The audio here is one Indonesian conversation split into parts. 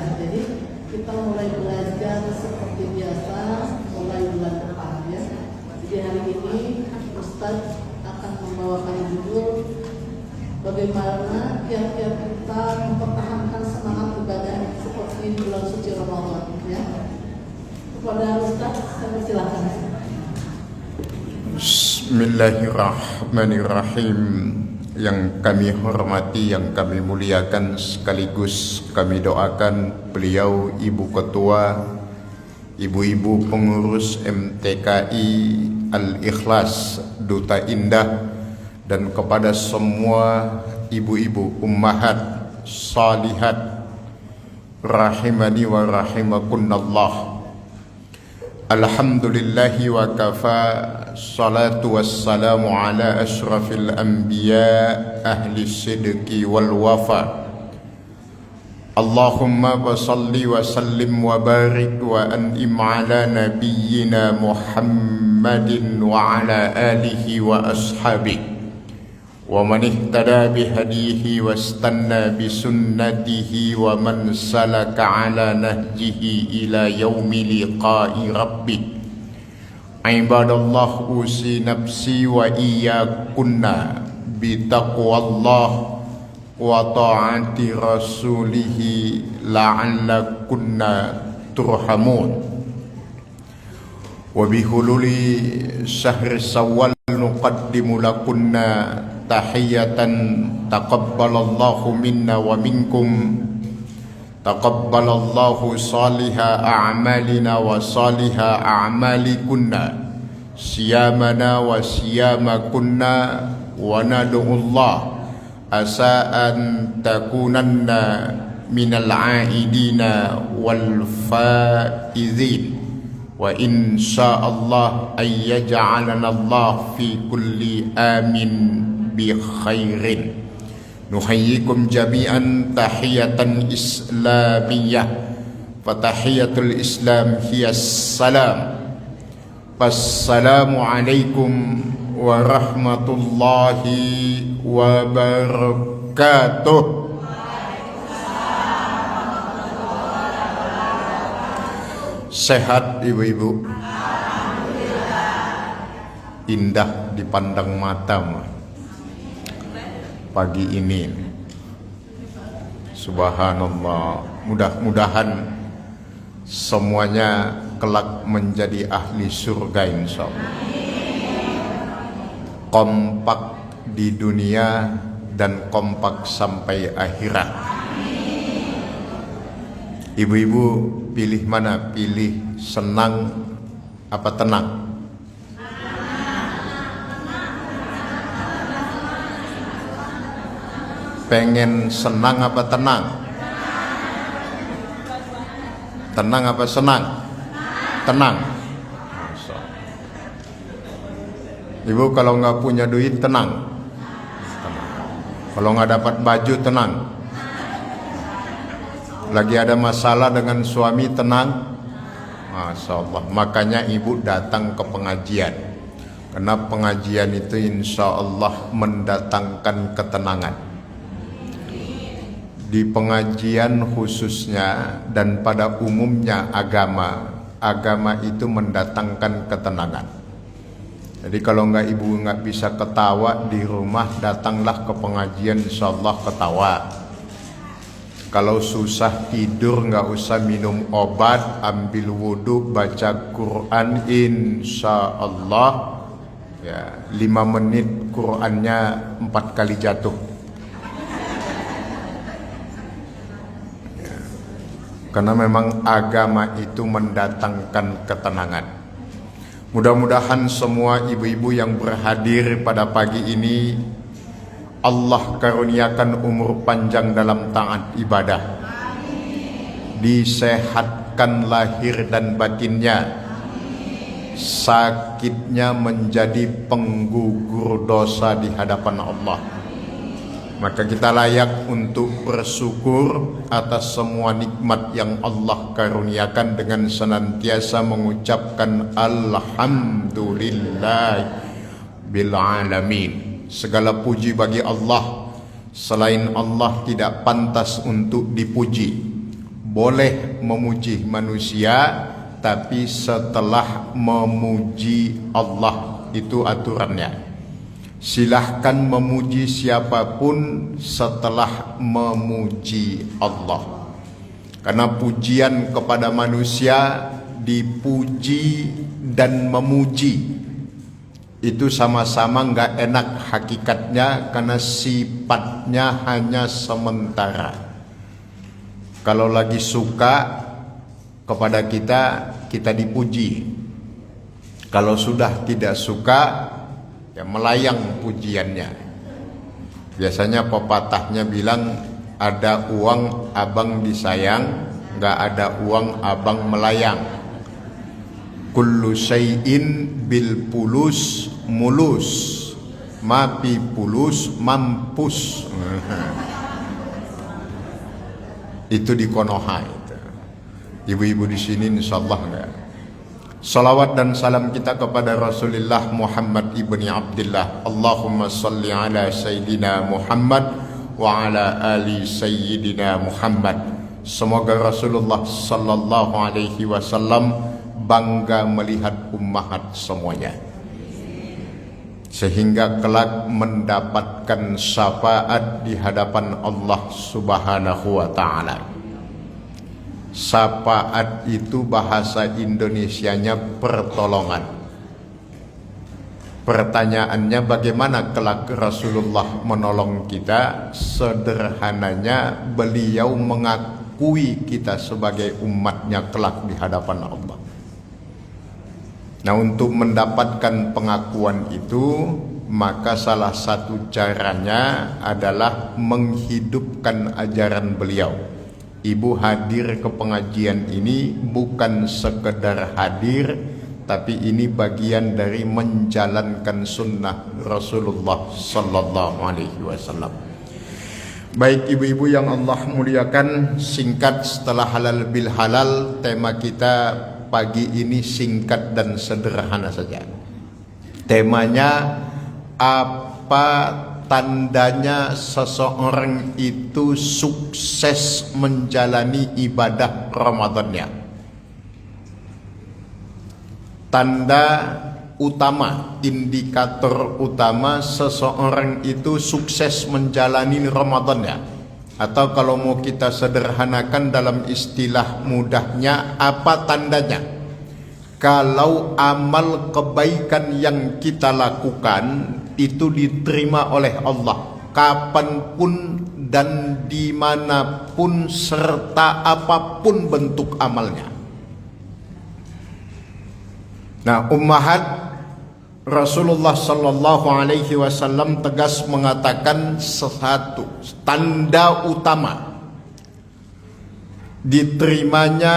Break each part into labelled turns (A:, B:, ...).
A: Jadi kita mulai belajar seperti biasa mulai bulan depan ya. Jadi hari ini Ustadz akan membawakan judul bagaimana tiap-tiap kita mempertahankan semangat ibadah seperti bulan suci Ramadan ya. Kepada Ustadz saya silakan.
B: Bismillahirrahmanirrahim. Yang kami hormati, yang kami muliakan, sekaligus kami doakan beliau Ibu Ketua, Ibu-ibu pengurus MTKI Al-Ikhlas Duta Indah, dan kepada semua ibu-ibu ummahat salihat rahimani wa rahimakunallah. Alhamdulillahi wa kafa, salatu wassalamu ala ashrafil anbiya ahli sidqi wal wafa. Allahumma salli wa sallim wa barik wa an'im ala nabiyyina Muhammadin wa ala alihi wa ashabihi wa man ihtada bihadihi wastanna bisunnatihi wa man salaka ala nahjihi ila yaumi liqa'i rabbih. Ibadallah, usi nafsi wa iyyakunna bitaqwallah wa ta'ati rasulih la'allakunna turhamun. Wa bihululi syahri Syawal nuqaddimu lakunna tahiyatan taqabbalallahu minna wa minkum. Taqabbalallahu saliha a'malina wa saliha a'malikunna, siyamana wa siyamakunna, wa nad'ullah asa an takunanna minal a'idina wal faizin, wa insyaallah ay yaj'alana Allah fi kulli amin bi khairin. Nuhayyikum jami'an tahiyatan islamiyah. Fatahiyatul Islam hiyas salam. Wassalamu alaikum warahmatullahi wabarakatuh. Sehat ibu-ibu? Indah dipandang mata pagi ini. Subhanallah. Mudah-mudahan semuanya kelak menjadi ahli surga insyaallah. Kompak di dunia dan kompak sampai akhirat. Ibu-ibu pilih mana? Pilih senang apa tenang? Pengen senang apa tenang? Tenang apa senang? Tenang. Ibu kalau nggak punya duit tenang. Kalau nggak dapat baju tenang. Lagi ada masalah dengan suami tenang. Masya Allah. Makanya ibu datang ke pengajian. Karena pengajian itu insya Allah mendatangkan ketenangan. Di pengajian khususnya dan pada umumnya agama itu mendatangkan ketenangan. Jadi kalau ibu nggak bisa ketawa di rumah, datanglah ke pengajian, insyaallah ketawa. Kalau susah tidur nggak usah minum obat, ambil wudhu, baca Quran, insyaallah ya 5 menit Qurannya 4 kali jatuh. Karena memang agama itu mendatangkan ketenangan. Mudah-mudahan semua ibu-ibu yang berhadir pada pagi ini Allah karuniakan umur panjang dalam taat ibadah. Disehatkan lahir dan batinnya. Sakitnya menjadi penggugur dosa di hadapan Allah. Maka kita layak untuk bersyukur atas semua nikmat yang Allah karuniakan dengan senantiasa mengucapkan Alhamdulillah bil alamin. Segala puji bagi Allah. Selain Allah tidak pantas untuk dipuji. boleh memuji manusia, tapi setelah memuji Allah. Itu aturannya. Silahkan memuji siapapun setelah memuji Allah. Karena pujian kepada manusia, dipuji dan memuji, itu sama-sama nggak enak hakikatnya, karena sifatnya hanya sementara. Kalau lagi suka kepada kita, kita dipuji. Kalau sudah tidak suka, ya melayang pujiannya. Biasanya pepatahnya bilang, ada uang abang disayang, nggak ada uang abang melayang. Kullu syai'in bil pulus mulus, mapi pulus mampus. Itu di Konoha itu. Ibu-ibu di sini insyaallah enggak. Salawat dan salam kita kepada Rasulullah Muhammad ibni Abdullah. Allahumma salli ala Sayyidina Muhammad wa ala ali Sayyidina Muhammad. Semoga Rasulullah sallallahu alaihi wasallam bangga melihat ummahat semuanya, sehingga kelak mendapatkan syafaat di hadapan Allah Subhanahu wa ta'ala. Syafaat itu bahasa Indonesianya pertolongan. Pertanyaannya, bagaimana kelak Rasulullah menolong kita? Sederhananya, beliau mengakui kita sebagai umatnya kelak di hadapan Allah. Nah, untuk mendapatkan pengakuan itu, maka salah satu caranya adalah menghidupkan ajaran beliau. Ibu hadir ke pengajian ini bukan sekedar hadir, tapi ini bagian dari menjalankan sunnah Rasulullah sallallahu alaihi wasallam. Baik ibu-ibu yang Allah muliakan, singkat setelah halal bil halal, tema kita pagi ini singkat dan sederhana saja. Temanya, apa tandanya seseorang itu sukses menjalani ibadah Ramadannya? Tanda utama, indikator utama seseorang itu sukses menjalani Ramadannya, atau kalau mau kita sederhanakan dalam istilah mudahnya, apa tandanya? Kalau amal kebaikan yang kita lakukan itu diterima oleh Allah kapanpun dan dimanapun serta apapun bentuk amalnya. Nah, ummahat, Rasulullah sallallahu alaihi wasallam tegas mengatakan satu tanda utama diterimanya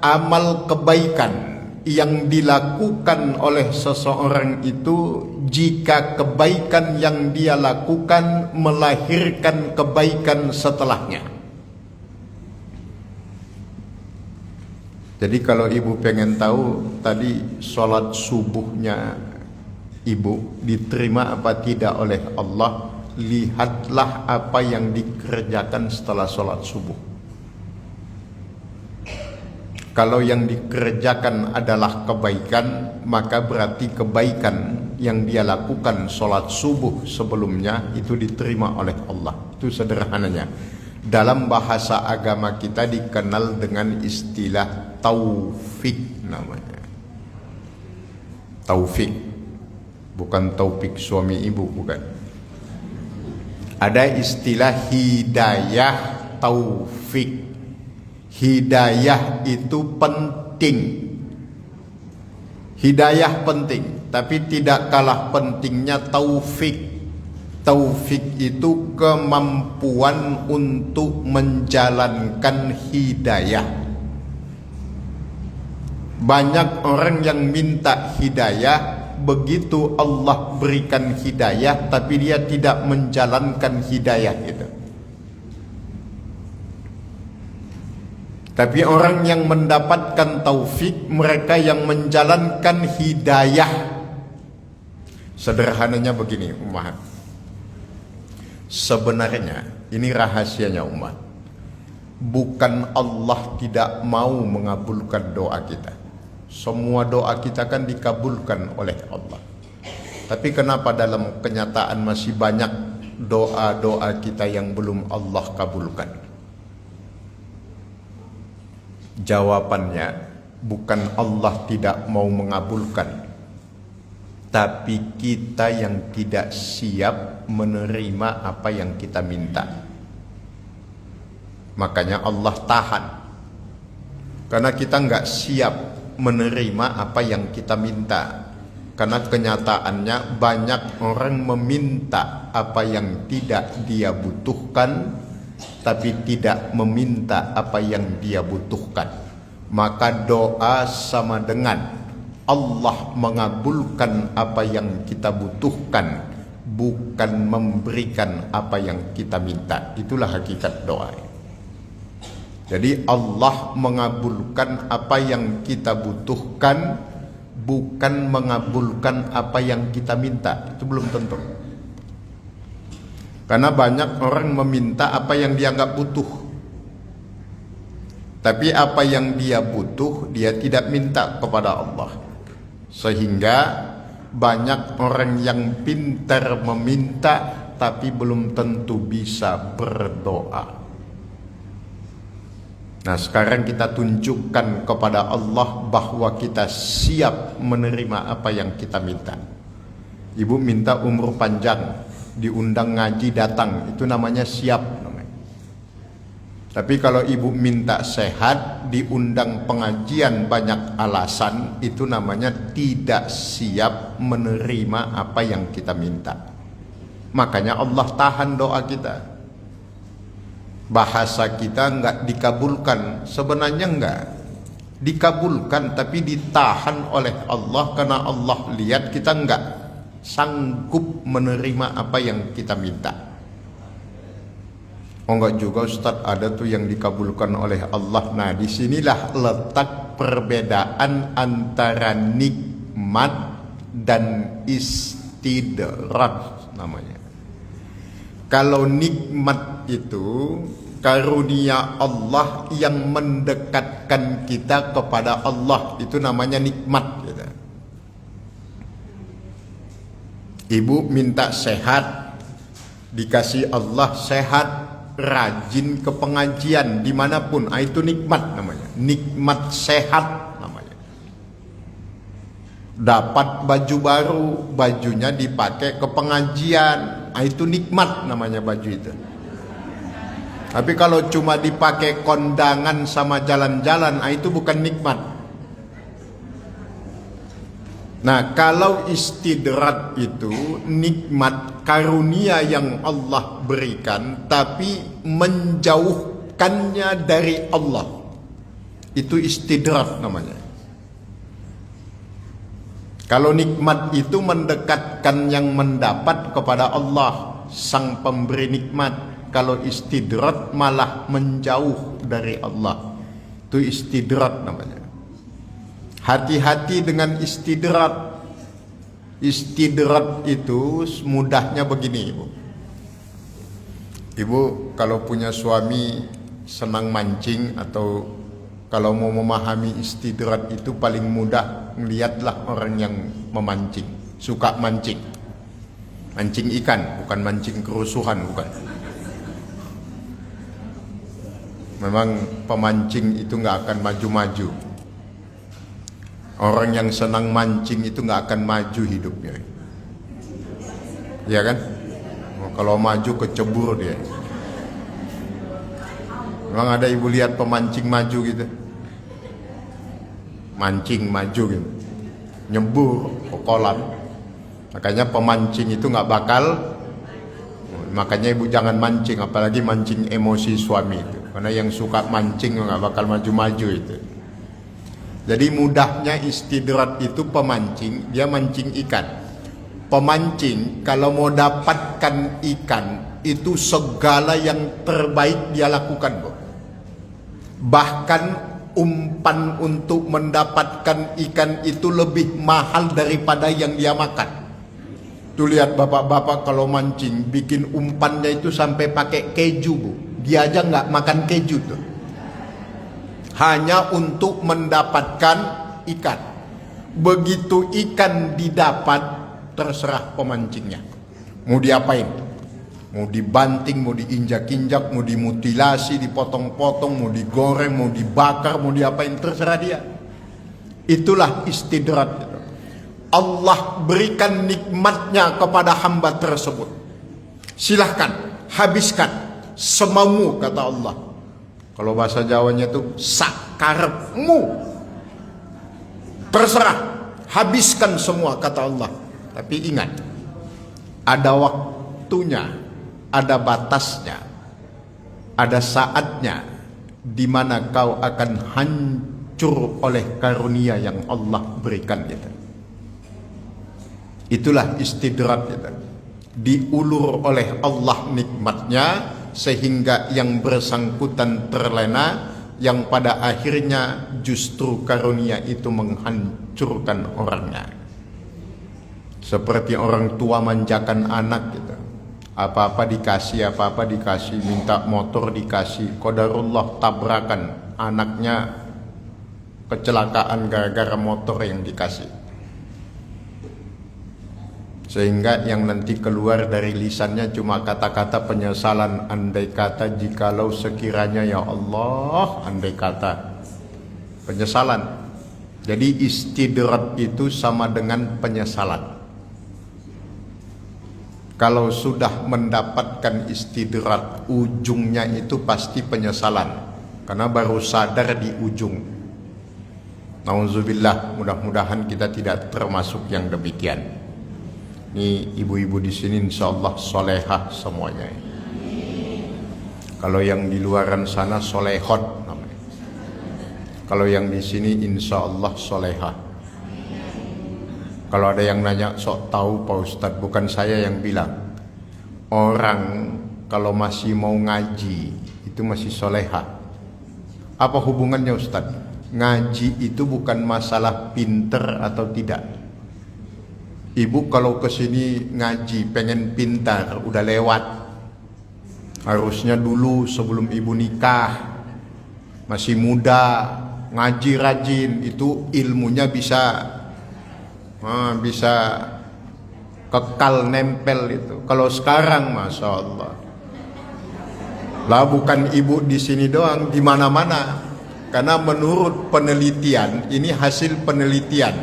B: amal kebaikan yang dilakukan oleh seseorang itu, jika kebaikan yang dia lakukan melahirkan kebaikan setelahnya. Jadi kalau ibu pengen tahu tadi sholat subuhnya ibu diterima apa tidak oleh Allah, lihatlah apa yang dikerjakan setelah sholat subuh. Kalau yang dikerjakan adalah kebaikan, maka berarti kebaikan yang dia lakukan sholat subuh sebelumnya itu diterima oleh Allah. Itu sederhananya. Dalam bahasa agama kita dikenal dengan istilah taufik namanya. Taufik, bukan taufik suami ibu, bukan. Ada istilah hidayah, taufik. Hidayah itu penting. Hidayah penting, tapi tidak kalah pentingnya taufik. Taufik itu kemampuan untuk menjalankan hidayah. Banyak orang yang minta hidayah, begitu Allah berikan hidayah, tapi dia tidak menjalankan hidayah itu. Tapi orang yang mendapatkan taufik, mereka yang menjalankan hidayah. Sederhananya begini umat. Sebenarnya ini rahasianya umat. bukan Allah tidak mau mengabulkan doa kita. Semua doa kita kan dikabulkan oleh Allah. Tapi kenapa dalam kenyataan masih banyak doa-doa kita yang belum Allah kabulkan? Jawabannya, bukan Allah tidak mau mengabulkan, tapi kita yang tidak siap menerima apa yang kita minta. Makanya Allah tahan, karena kita nggak siap menerima apa yang kita minta. Karena kenyataannya banyak orang meminta apa yang tidak dia butuhkan, tapi tidak meminta apa yang dia butuhkan. Maka doa sama dengan Allah mengabulkan apa yang kita butuhkan, bukan memberikan apa yang kita minta. Itulah hakikat doa. Jadi Allah mengabulkan apa yang kita butuhkan, bukan mengabulkan apa yang kita minta. Itu belum tentu. Karena banyak orang meminta apa yang dia nggak butuh, tapi apa yang dia butuh dia tidak minta kepada Allah. Sehingga banyak orang yang pintar meminta tapi belum tentu bisa berdoa. Nah, sekarang kita tunjukkan kepada Allah bahwa kita siap menerima apa yang kita minta. Ibu minta umur panjang, diundang ngaji datang, itu namanya siap namanya. Tapi kalau ibu minta sehat, diundang pengajian banyak alasan, itu namanya tidak siap menerima apa yang kita minta. Makanya Allah tahan doa kita. Bahasa kita enggak dikabulkan, sebenarnya enggak dikabulkan, tapi ditahan oleh Allah karena Allah lihat kita enggak sanggup menerima apa yang kita minta. Oh enggak juga Ustaz, ada tuh yang dikabulkan oleh Allah. Nah, disinilah letak perbedaan antara nikmat dan istidrak namanya. Kalau nikmat itu karunia Allah yang mendekatkan kita kepada Allah, itu namanya nikmat gitu. Ibu minta sehat, dikasih Allah sehat, rajin ke pengajian dimanapun, itu nikmat namanya. Nikmat sehat namanya. Dapat baju baru, bajunya dipakai ke pengajian, itu nikmat namanya baju itu. Tapi kalau cuma dipakai kondangan sama jalan-jalan, itu bukan nikmat. Nah, kalau istidrak itu nikmat karunia yang Allah berikan, tapi menjauhkannya dari Allah. Itu istidrak namanya. Kalau nikmat itu mendekatkan yang mendapat kepada Allah, sang pemberi nikmat. Kalau istidrak malah menjauh dari Allah. Itu istidrak namanya. Hati-hati dengan istidrak. Istidrak itu mudahnya begini, Ibu. Ibu kalau punya suami senang mancing, atau kalau mau memahami istidrak itu paling mudah, lihatlah orang yang memancing, suka mancing. Mancing ikan, bukan mancing kerusuhan, bukan. Memang pemancing itu nggak akan maju-maju. Orang yang senang mancing itu nggak akan maju hidupnya, ya kan? Kalau maju kecebur dia. Memang ada ibu lihat pemancing maju gitu, mancing maju gitu, nyebur ke kolam. Makanya pemancing itu nggak bakal. Makanya ibu jangan mancing, apalagi mancing emosi suami itu. Karena yang suka mancing nggak bakal maju-maju itu. Jadi mudahnya istidrak itu pemancing, dia mancing ikan. Pemancing kalau mau dapatkan ikan, itu segala yang terbaik dia lakukan, Bu. Bahkan umpan untuk mendapatkan ikan itu lebih mahal daripada yang dia makan. Tuh lihat bapak-bapak kalau mancing, bikin umpannya itu sampai pakai keju, Bu. dia aja nggak makan keju tuh. Hanya untuk mendapatkan ikan. Begitu ikan didapat, terserah pemancingnya. Mau diapain? Mau dibanting, mau diinjak-injak, mau dimutilasi, dipotong-potong, mau digoreng, mau dibakar, mau diapain, terserah dia. Itulah istidrat. Allah berikan nikmatnya kepada hamba tersebut. Silahkan, habiskan semaumu, kata Allah. Kalau bahasa Jawanya itu sakarepmu. Terserah, habiskan semua, kata Allah. Tapi ingat, ada waktunya, ada batasnya, ada saatnya di mana kau akan hancur oleh karunia yang Allah berikan kita. Itulah istidrat kita. Diulur oleh Allah nikmatnya sehingga yang bersangkutan terlena, yang pada akhirnya justru karunia itu menghancurkan orangnya. Seperti orang tua manjakan anak gitu. Apa-apa dikasih, minta motor dikasih, qadarullah tabrakan, anaknya kecelakaan gara-gara motor yang dikasih. Sehingga yang nanti keluar dari lisannya cuma kata-kata penyesalan, andai kata, jikalau, sekiranya, ya Allah, andai kata. Penyesalan. Jadi istidrat itu sama dengan penyesalan. Kalau sudah mendapatkan istidrat, ujungnya itu pasti penyesalan, karena baru sadar di ujung. Nauzubillah, mudah-mudahan kita tidak termasuk yang demikian. Ini ibu-ibu di sini insyaallah solehah semuanya. Kalau yang di luaran sana solehot namanya. Kalau yang di sini insyaallah solehah. Kalau ada yang nanya, sok tahu Pak Ustadz, bukan saya yang bilang. Orang kalau masih mau ngaji itu masih solehah. Apa hubungannya Ustadz? Ngaji itu bukan masalah pinter atau tidak. Ibu kalau kesini ngaji pengen pintar, udah lewat. Harusnya dulu sebelum ibu nikah, masih muda, ngaji rajin, itu ilmunya bisa kekal nempel itu. Kalau sekarang, masya Allah, lah bukan ibu di sini doang, di mana-mana. Karena menurut penelitian, ini hasil penelitian,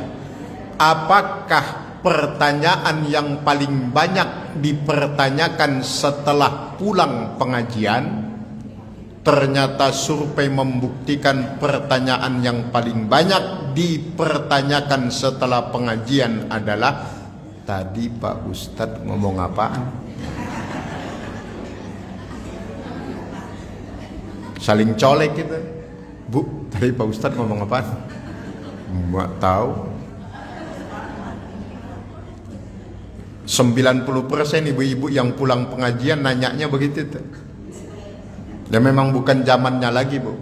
B: apakah pertanyaan yang paling banyak dipertanyakan setelah pulang pengajian? Ternyata survei membuktikan pertanyaan yang paling banyak dipertanyakan setelah pengajian adalah, tadi Pak Ustadz ngomong apaan? Saling colek gitu. Bu, tadi Pak Ustadz ngomong apaan? Nggak tahu. 90% ibu-ibu yang pulang pengajian nanyanya begitu tuh. Ya memang bukan zamannya lagi, Bu.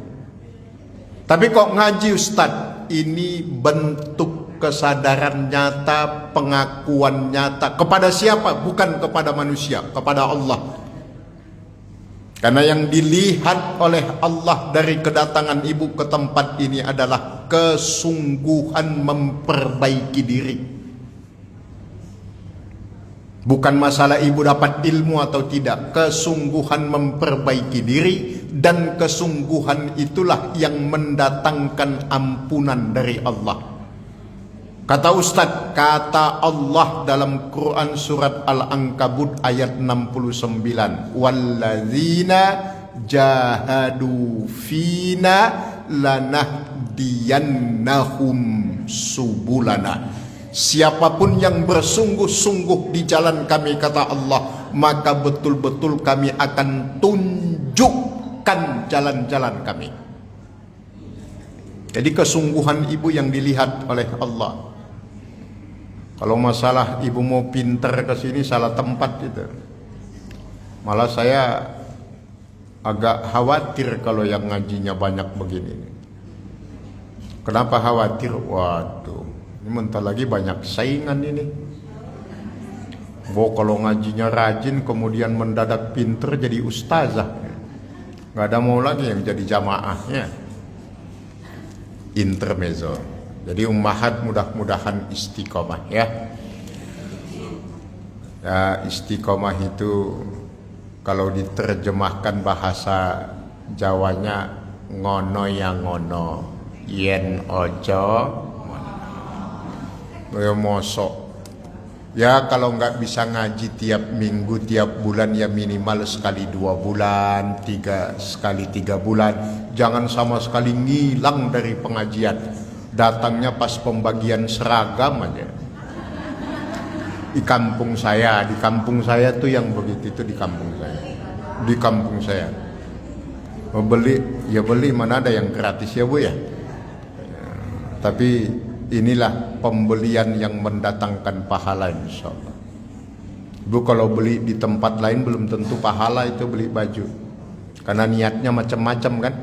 B: Tapi kok ngaji Ustadz? Ini bentuk kesadaran nyata, pengakuan nyata. Kepada siapa? Bukan kepada manusia, kepada Allah. Karena yang dilihat oleh Allah dari kedatangan ibu ke tempat ini adalah kesungguhan memperbaiki diri. Bukan masalah ibu dapat ilmu atau tidak, kesungguhan memperbaiki diri, dan kesungguhan itulah yang mendatangkan ampunan dari Allah. Kata Ustadz, kata Allah dalam Quran surat Al-Ankabut ayat 69, walladzina jahadu fina lanahdiyannahum subulana. Siapapun yang bersungguh-sungguh di jalan kami, kata Allah, maka betul-betul kami akan tunjukkan jalan-jalan kami. Jadi kesungguhan ibu yang dilihat oleh Allah. Kalau masalah ibu mau pinter ke sini, salah tempat itu. Malah saya agak khawatir kalau yang ngajinya banyak begini. Kenapa khawatir? Waduh, ini bentar lagi banyak saingan ini. Kalau ngajinya rajin kemudian mendadak pinter jadi ustazah. Nggak ada mau lagi yang jadi jamaahnya. Intermezzo. Jadi ummahat mudah-mudahan istiqomah ya. Ya, istiqomah itu kalau diterjemahkan bahasa Jawanya ngono ya ngono, yen ojo ya mosok. Ya kalau nggak bisa ngaji tiap minggu, tiap bulan ya minimal sekali 2 bulan, 3 bulan. Jangan sama sekali ngilang dari pengajian. Datangnya pas pembagian seragam aja. Di kampung saya tuh yang begitu itu di kampung saya. Mau beli mana ada yang gratis ya Bu ya. Tapi inilah pembelian yang mendatangkan pahala insyaallah. Bu kalau beli di tempat lain belum tentu pahala itu beli baju. Karena niatnya macam-macam kan.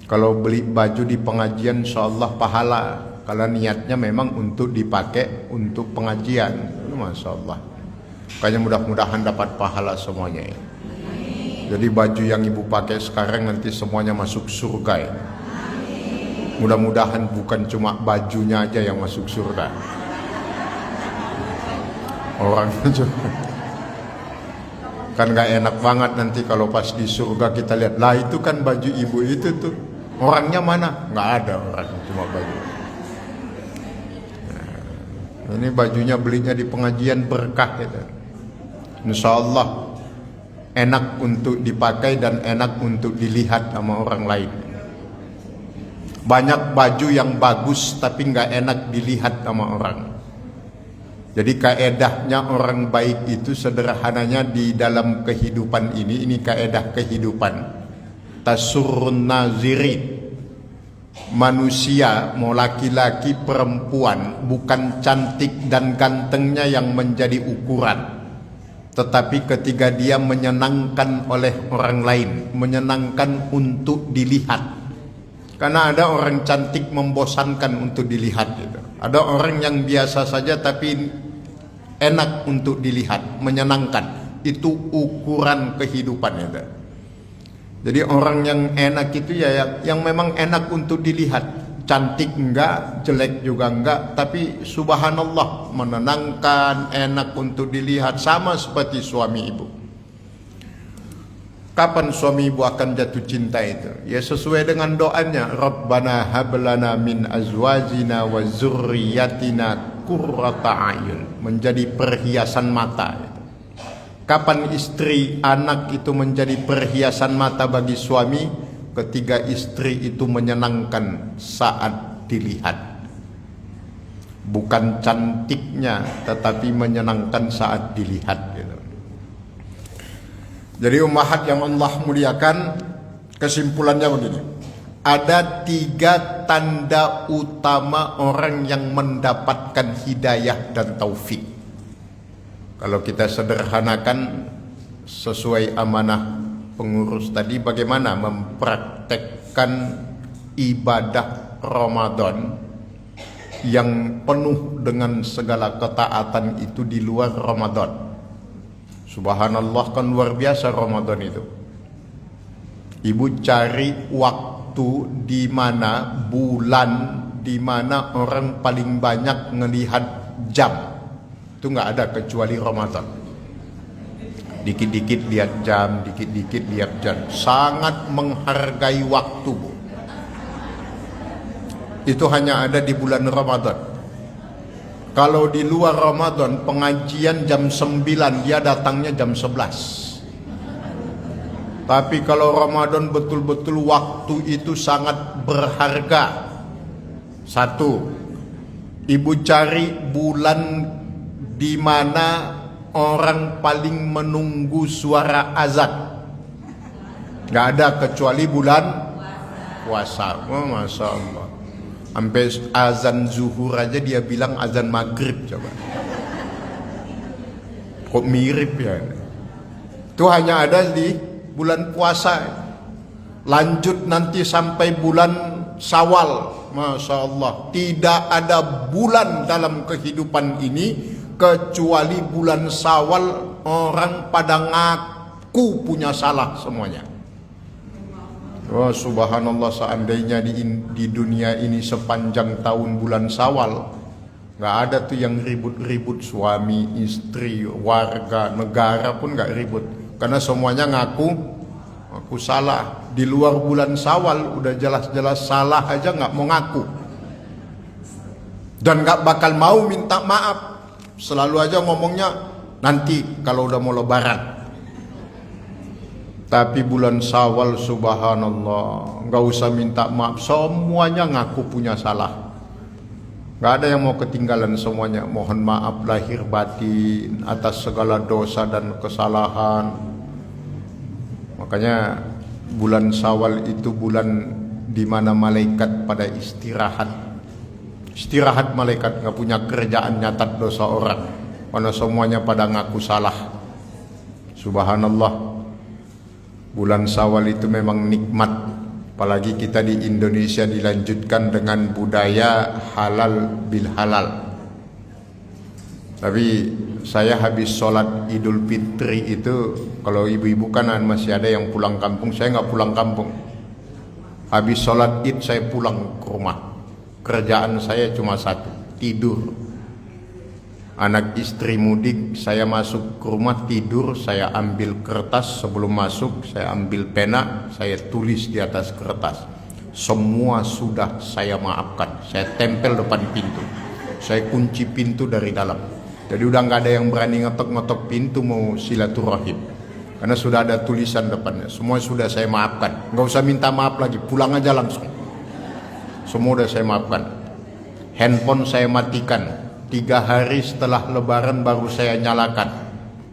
B: Kalau beli baju di pengajian insyaallah pahala. Kalau niatnya memang untuk dipakai untuk pengajian. Masyaallah. Makanya mudah-mudahan dapat pahala semuanya ya. Jadi baju yang ibu pakai sekarang nanti semuanya masuk surga ya. Mudah-mudahan bukan cuma bajunya aja yang masuk surga. Orang kan gak enak banget nanti kalau pas di surga kita lihat, lah itu kan baju ibu itu tuh. Orangnya mana? Gak ada orang, cuma baju. Nah, ini bajunya belinya di pengajian berkah gitu. Insyaallah enak untuk dipakai dan enak untuk dilihat sama orang lain. Banyak baju yang bagus tapi nggak enak dilihat sama orang. Jadi kaedahnya orang baik itu sederhananya di dalam kehidupan ini kaedah kehidupan. Tasurrun nazirin. Manusia mau laki-laki perempuan bukan cantik dan gantengnya yang menjadi ukuran. Tetapi ketika dia menyenangkan oleh orang lain, menyenangkan untuk dilihat. Karena ada orang cantik membosankan untuk dilihat gitu. Ada orang yang biasa saja tapi enak untuk dilihat, menyenangkan. Itu ukuran kehidupan itu. Jadi orang yang enak itu ya yang memang enak untuk dilihat. Cantik enggak, jelek juga enggak, tapi subhanallah menenangkan, enak untuk dilihat, sama seperti suami ibu. Kapan suami ibu akan jatuh cinta itu? Ya sesuai dengan doanya, Rabbana hablana min azwajina wa zurriyatina qurrata ayun, menjadi perhiasan mata. Kapan istri, anak itu menjadi perhiasan mata bagi suami? Ketika istri itu menyenangkan saat dilihat. Bukan cantiknya, tetapi menyenangkan saat dilihat gitu. Jadi ummahat yang Allah muliakan, kesimpulannya begini. Ada 3 tanda utama orang yang mendapatkan hidayah dan taufik. Kalau kita sederhanakan sesuai amanah pengurus tadi, bagaimana mempraktekkan ibadah Ramadan yang penuh dengan segala ketaatan itu di luar Ramadan. Subhanallah, kan luar biasa Ramadan itu. Ibu cari waktu di mana, bulan di mana orang paling banyak melihat jam. Itu nggak ada kecuali Ramadan. Dikit-dikit lihat jam, dikit-dikit lihat jam. Sangat menghargai waktu, Bu. Itu hanya ada di bulan Ramadan. Kalau di luar Ramadan, pengajian jam 9, dia datangnya jam 11. Tapi kalau Ramadan betul-betul waktu itu sangat berharga. 1, ibu cari bulan di mana orang paling menunggu suara azan. Gak ada kecuali bulan puasa. Masya Allah. Sampai azan zuhur aja dia bilang azan maghrib. Coba. Kok mirip ya? Itu hanya ada di bulan puasa. Lanjut nanti sampai bulan Syawal. Masya Allah. Tidak ada bulan dalam kehidupan ini kecuali bulan Syawal orang pada ngaku punya salah semuanya. Oh subhanallah, seandainya di dunia ini sepanjang tahun bulan Syawal nggak ada tuh yang ribut-ribut, suami, istri, warga, negara pun nggak ribut, karena semuanya ngaku salah. Di luar bulan Syawal udah jelas-jelas salah aja nggak mau ngaku dan nggak bakal mau minta maaf, selalu aja ngomongnya nanti kalau udah mau lebaran. Tapi bulan Syawal subhanallah nggak usah minta maaf, semuanya ngaku punya salah. Nggak ada yang mau ketinggalan, semuanya mohon maaf lahir batin atas segala dosa dan kesalahan. Makanya bulan Syawal itu bulan di mana malaikat pada istirahat. Istirahat malaikat, nggak punya kerjaan nyatat dosa orang, karena semuanya pada ngaku salah. Subhanallah. Bulan Syawal itu memang nikmat, apalagi kita di Indonesia dilanjutkan dengan budaya halal bil halal. Tapi saya habis sholat Idul Fitri itu, kalau ibu-ibu kanan masih ada yang pulang kampung, saya nggak pulang kampung. Habis sholat Id saya pulang ke rumah. Kerjaan saya cuma satu, tidur. Anak istri mudik, saya masuk ke rumah tidur, saya ambil kertas, sebelum masuk saya ambil pena, saya tulis di atas kertas. Semua sudah saya maafkan, saya tempel depan pintu, saya kunci pintu dari dalam. Jadi udah nggak ada yang berani ngetok-ngetok pintu mau silaturahim, karena sudah ada tulisan depannya, semua sudah saya maafkan. Nggak usah minta maaf lagi, pulang aja langsung. Semua sudah saya maafkan. Handphone saya matikan. 3 hari setelah lebaran baru saya nyalakan.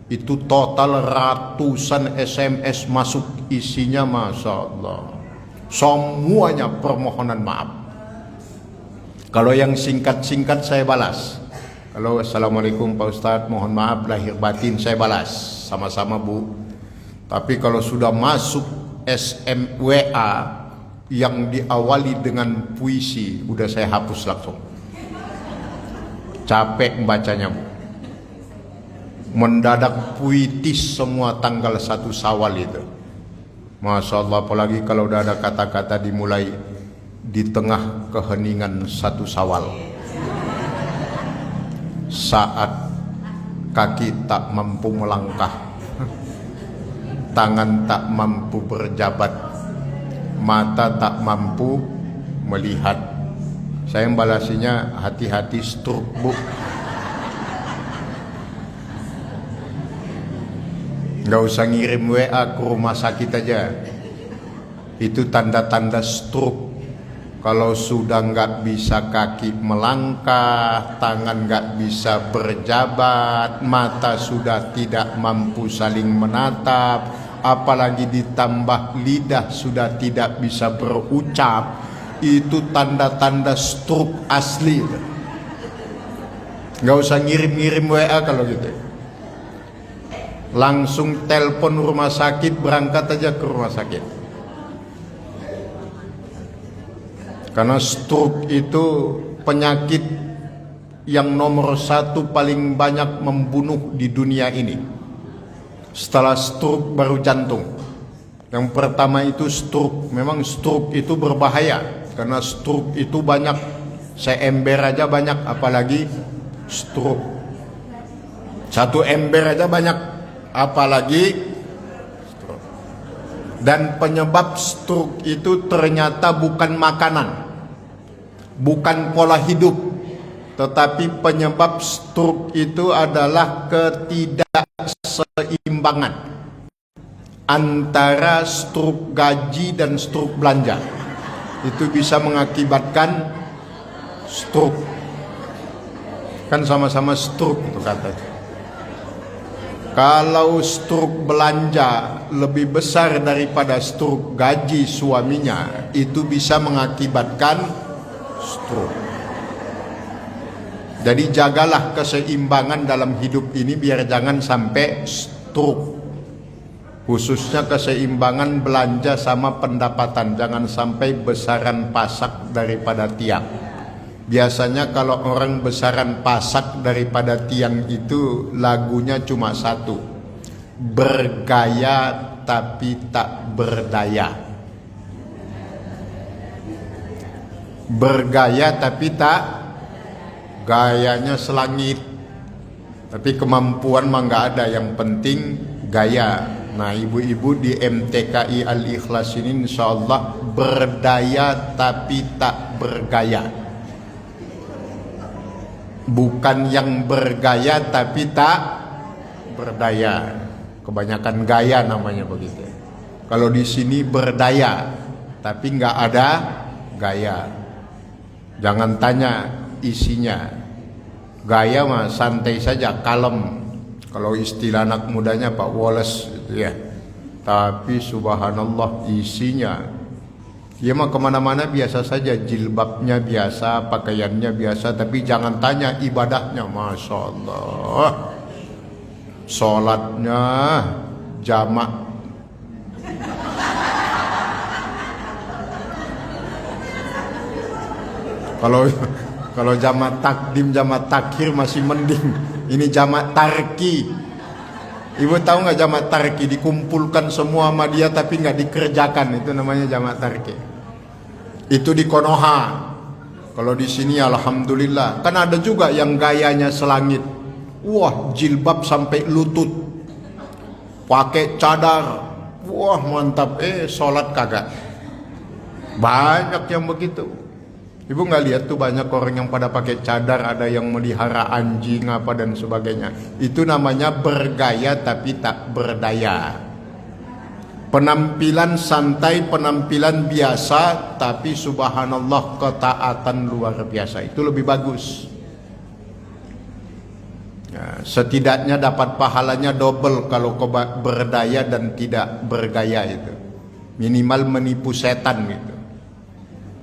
B: Itu total ratusan SMS masuk, isinya Masya Allah semuanya permohonan maaf. Kalau yang singkat-singkat saya balas. Kalau assalamualaikum Pak Ustadz, mohon maaf lahir batin, saya balas sama-sama Bu. Tapi kalau sudah masuk WA yang diawali dengan puisi, udah saya hapus langsung. Capek membacanya Bu. Mendadak puitis semua tanggal 1 Syawal itu. Masya Allah, apalagi kalau udah ada kata-kata dimulai di tengah keheningan 1 Syawal. Saat kaki tak mampu melangkah, tangan tak mampu berjabat, mata tak mampu melihat. Saya membalasinya, hati-hati stroke Bu. Nggak usah ngirim WA ke rumah sakit aja, itu tanda-tanda stroke. Kalau sudah nggak bisa kaki melangkah, tangan nggak bisa berjabat, mata sudah tidak mampu saling menatap, apalagi ditambah lidah sudah tidak bisa berucap, itu tanda-tanda stroke asli. Nggak usah ngirim-ngirim WA kalau gitu. Langsung telepon rumah sakit, berangkat aja ke rumah sakit. Karena stroke itu penyakit yang nomor 1 paling banyak membunuh di dunia ini. Setelah stroke baru jantung. Yang pertama itu stroke. Memang stroke itu berbahaya, karena stroke itu banyak. Saya ember aja banyak, apalagi stroke. 1 ember aja banyak, apalagi stroke. Dan penyebab stroke itu ternyata bukan makanan, bukan pola hidup, tetapi penyebab stroke itu adalah ketidakseimbangan antara stroke gaji dan stroke belanja. Itu bisa mengakibatkan stroke. Kan sama-sama stroke itu katanya. Kalau stroke belanja lebih besar daripada stroke gaji suaminya, itu bisa mengakibatkan stroke. Jadi jagalah keseimbangan dalam hidup ini biar jangan sampai stroke. Khususnya keseimbangan belanja sama pendapatan, jangan sampai besaran pasak daripada tiang. Biasanya kalau orang besaran pasak daripada tiang itu lagunya cuma satu, bergaya tapi tak berdaya. bergaya tapi tak gayanya selangit. Tapi kemampuan mah nggak ada, yang penting gaya. Nah, ibu-ibu di MTKI Al-Ikhlas ini insyaallah berdaya tapi tak bergaya. Bukan yang bergaya tapi tak berdaya. Kebanyakan gaya namanya begitu. Kalau di sini berdaya tapi nggak ada gaya. Jangan tanya isinya. Gaya mah santai saja, kalem. Kalau istilah anak mudanya Pak Wallace gitu ya. Tapi subhanallah isinya, dia mah kemana-mana biasa saja, jilbabnya biasa, pakaiannya biasa, tapi jangan tanya ibadahnya, masya Allah. Sholatnya jamak. Kalau jamak takdim, jamak takhir masih mending. Ini jamak tarki. Ibu tahu nggak jamak tarki? Dikumpulkan semua sama dia tapi nggak dikerjakan. Itu namanya jamak tarki. Itu di Konoha. Kalau di sini alhamdulillah. Kan ada juga yang gayanya selangit. Wah, jilbab sampai lutut. Pakai cadar. Wah, mantap. Sholat kagak. Banyak yang begitu. Ibu nggak lihat tuh banyak orang yang pada pakai cadar, ada yang melihara anjing apa dan sebagainya. Itu namanya bergaya tapi tak berdaya. Penampilan santai, penampilan biasa, tapi subhanallah ketaatan luar biasa. Itu lebih bagus. Ya, setidaknya dapat pahalanya double kalau berdaya dan tidak bergaya itu. Minimal menipu setan gitu.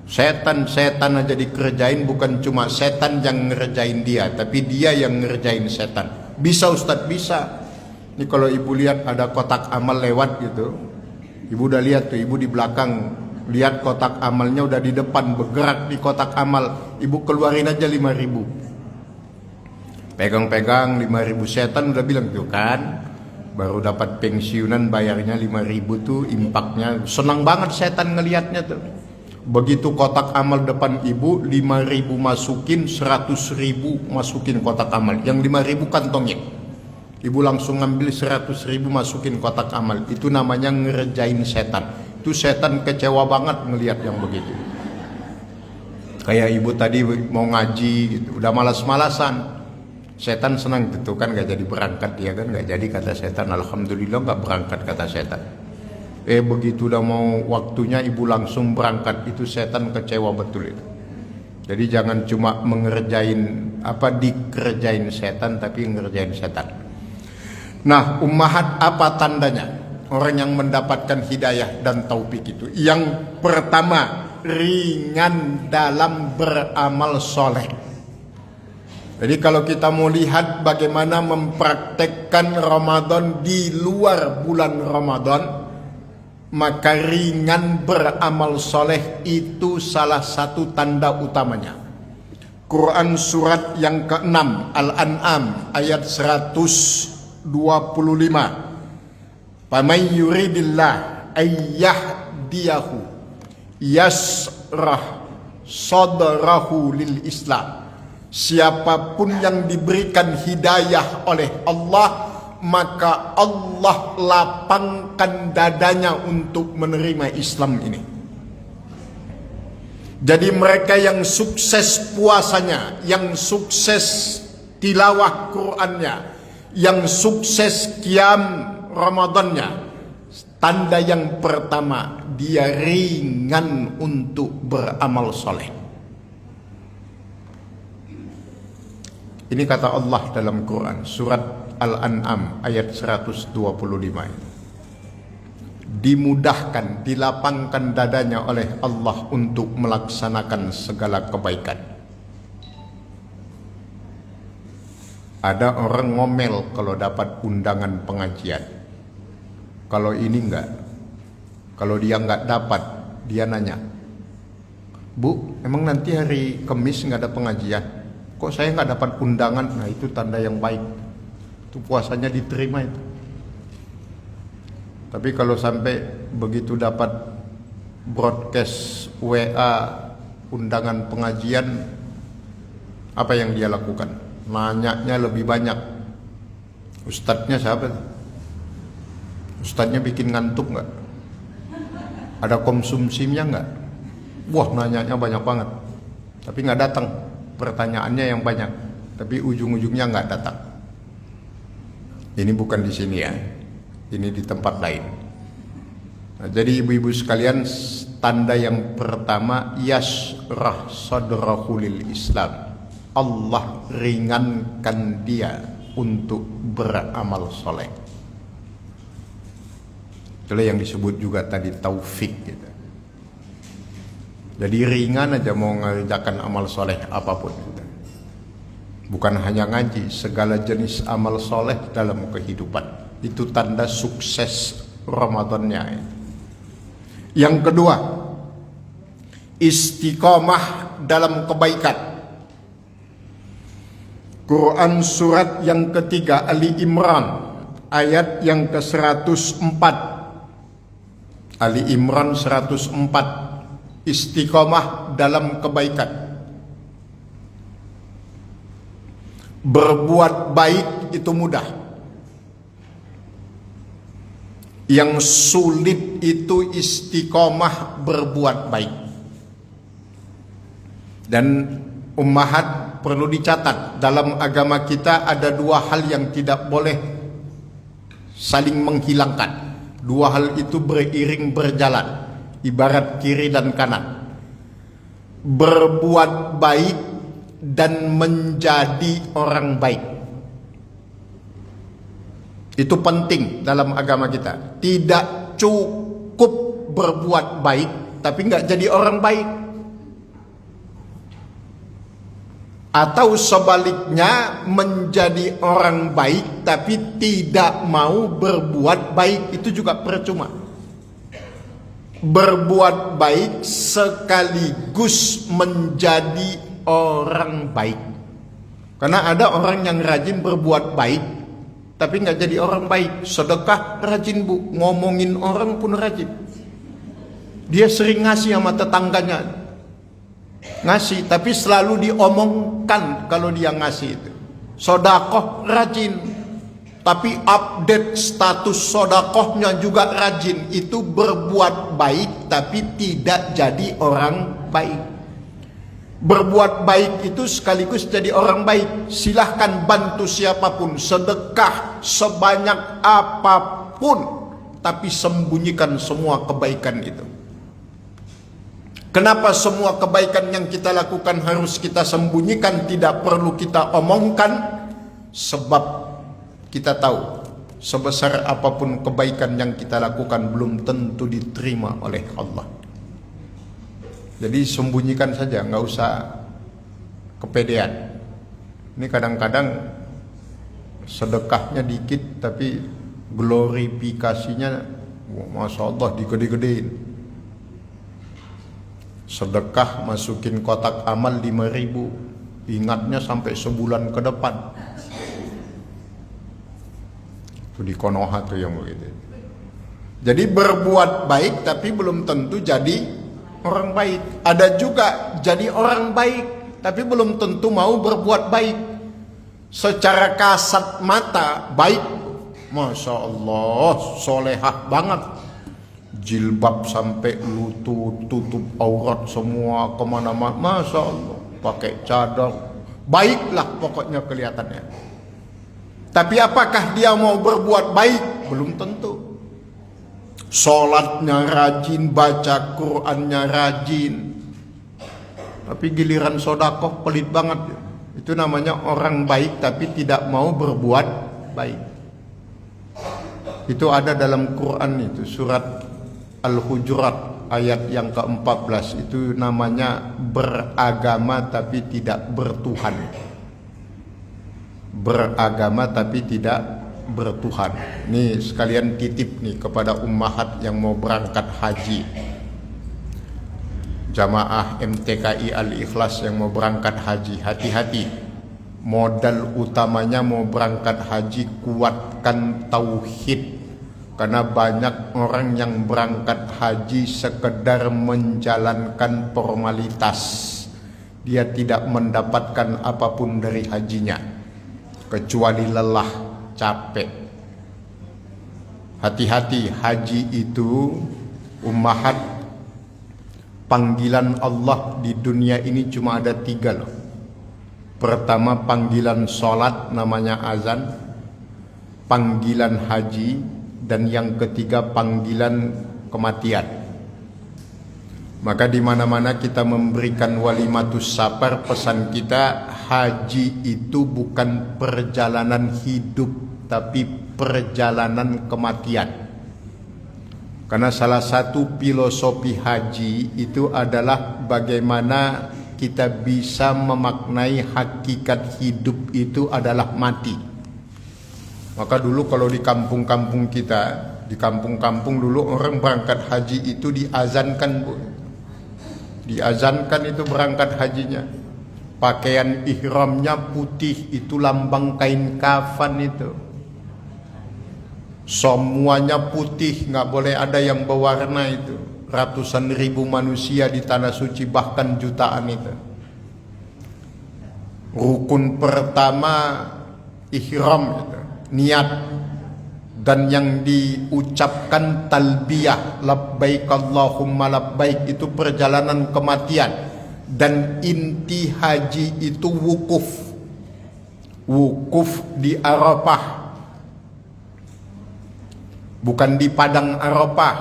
B: Setan aja dikerjain, bukan cuma setan yang ngerjain dia, tapi dia yang ngerjain setan. Bisa Ustadz, bisa. Ini kalau ibu lihat ada kotak amal lewat gitu, ibu udah lihat tuh, ibu di belakang lihat kotak amalnya udah di depan, bergerak di kotak amal, ibu keluarin aja 5.000. Pegang-pegang 5.000, setan udah bilang tuh kan, baru dapat pensiunan bayarnya 5.000 tuh impaknya. Senang banget setan ngelihatnya tuh. Begitu kotak amal depan ibu, 5.000 masukin, 100.000 masukin kotak amal. Yang 5.000 kantongin. Ibu langsung ngambil 100.000 masukin kotak amal. Itu namanya ngerjain setan. Itu setan kecewa banget ngelihat yang begitu. Kayak ibu tadi mau ngaji gitu, udah malas-malasan. Setan senang gitu kan, gak jadi berangkat dia kan, gak jadi kata setan. Alhamdulillah gak berangkat kata setan. Begitu udah mau waktunya ibu langsung berangkat, itu setan kecewa betul itu. Jadi jangan cuma dikerjain setan, tapi ngerjain setan. Nah, ummahat apa tandanya orang yang mendapatkan hidayah dan taufik itu? Yang pertama, ringan dalam beramal soleh. Jadi kalau kita mau lihat bagaimana mempraktekkan Ramadan di luar bulan Ramadan, maka ringan beramal soleh itu salah satu tanda utamanya. Quran surat yang ke-6 Al-An'am ayat 125. Faman yuridillah ayyahdiyahu yasrah sadrahu lil Islam. Siapapun yang diberikan hidayah oleh Allah, maka Allah lapangkan dadanya untuk menerima Islam ini. Jadi mereka yang sukses puasanya, yang sukses tilawah Qur'annya, yang sukses qiyam Ramadannya, tanda yang pertama, dia ringan untuk beramal soleh. Ini kata Allah dalam Quran surat Al-An'am ayat 125. Dimudahkan, dilapangkan dadanya oleh Allah untuk melaksanakan segala kebaikan. Ada orang ngomel kalau dapat undangan pengajian. Kalau ini enggak. Kalau dia enggak dapat, dia nanya, "Bu, emang nanti hari Kamis enggak ada pengajian? Kok saya enggak dapat undangan?" Nah, itu tanda yang baik. Itu puasanya diterima itu. Tapi kalau sampai begitu dapat broadcast WA undangan pengajian, apa yang dia lakukan? Nanyanya lebih banyak. Ustadznya siapa? Ustadznya bikin ngantuk nggak? Ada konsumsinya nggak? Wah, nanyanya banyak banget. Tapi nggak datang. Pertanyaannya yang banyak, tapi ujung-ujungnya nggak datang. Ini bukan di sini ya. Ini di tempat lain. Nah, jadi ibu-ibu sekalian, tanda yang pertama, yasrah sadrahu lil Islam. Allah ringankan dia untuk beramal soleh. Itulah yang disebut juga tadi taufik gitu. Jadi ringan aja mau mengerjakan amal soleh apapun gitu. Bukan hanya ngaji, segala jenis amal soleh dalam kehidupan. Itu tanda sukses Ramadannya. Yang kedua, istiqomah dalam kebaikan. Quran surat yang ketiga, Ali Imran, ayat yang ke-104. Ali Imran 104, istiqomah dalam kebaikan. Berbuat baik itu mudah. Yang sulit itu istiqomah berbuat baik. Dan ummahat perlu dicatat, dalam agama kita ada dua hal yang tidak boleh saling menghilangkan. Dua hal itu beriring berjalan, ibarat kiri dan kanan. Berbuat baik dan menjadi orang baik. Itu penting dalam agama kita. Tidak cukup berbuat baik tapi nggak jadi orang baik. Atau sebaliknya, menjadi orang baik tapi tidak mau berbuat baik, itu juga percuma. Berbuat baik sekaligus menjadi orang baik. Karena ada orang yang rajin berbuat baik tapi nggak jadi orang baik. Sedekah rajin bu, ngomongin orang pun rajin. Dia sering ngasih sama tetangganya, ngasih, tapi selalu diomongkan kalau dia ngasih itu. Sodakoh rajin, tapi update status sodakohnya juga rajin. Itu berbuat baik tapi tidak jadi orang baik. Berbuat baik itu sekaligus jadi orang baik. Silahkan bantu siapapun, sedekah sebanyak apapun, tapi sembunyikan semua kebaikan itu. Kenapa semua kebaikan yang kita lakukan harus kita sembunyikan, tidak perlu kita omongkan? Sebab kita tahu sebesar apapun kebaikan yang kita lakukan belum tentu diterima oleh Allah. Jadi sembunyikan saja, nggak usah kepedean. Ini kadang-kadang sedekahnya dikit tapi glorifikasinya, masya Allah, digede-gedein. Sedekah masukin kotak amal 5.000, ingatnya sampai sebulan ke depan. Itu di Konoha tuh yang begitu. Jadi berbuat baik tapi belum tentu jadi orang baik. Ada juga jadi orang baik tapi belum tentu mau berbuat baik. Secara kasat mata baik, masya Allah, solehah banget, jilbab sampai lutut, tutup aurat semua kemana-mana, masya Allah, pakai cadar, baiklah pokoknya kelihatannya. Tapi apakah dia mau berbuat baik? Belum tentu. Sholatnya rajin, baca Qur'annya rajin, tapi giliran sodakoh pelit banget. Itu namanya orang baik tapi tidak mau berbuat baik. Itu ada dalam Quran, itu surat Al-Hujurat ayat yang ke-14. Itu namanya beragama tapi tidak bertuhan. Beragama tapi tidak bertuhan. Nih sekalian titip nih kepada ummahat yang mau berangkat haji, jamaah MTKI Al-Ikhlas yang mau berangkat haji, hati-hati. Modal utamanya mau berangkat haji, kuatkan tauhid. Karena banyak orang yang berangkat haji sekedar menjalankan formalitas. Dia tidak mendapatkan apapun dari hajinya kecuali lelah, capek. Hati-hati, haji itu ummahat, panggilan Allah di dunia ini cuma ada 3 loh. Pertama panggilan sholat namanya azan, panggilan haji, dan yang ketiga panggilan kematian. Maka di mana-mana kita memberikan walimatus safar, pesan kita haji itu bukan perjalanan hidup tapi perjalanan kematian. Karena salah satu filosofi haji itu adalah bagaimana kita bisa memaknai hakikat hidup itu adalah mati. Maka dulu kalau di kampung-kampung kita, di kampung-kampung dulu orang berangkat haji itu diazankan, Bu. Diazankan itu berangkat hajinya. Pakaian ihramnya putih, itu lambang kain kafan itu. Semuanya putih, nggak boleh ada yang berwarna itu. Ratusan ribu manusia di tanah suci, bahkan jutaan itu. Rukun pertama ihram itu, niat, dan yang diucapkan talbiyah labbaik Allahumma labbaik, itu perjalanan kematian. Dan inti haji itu wukuf di Arafah, bukan di padang Arafah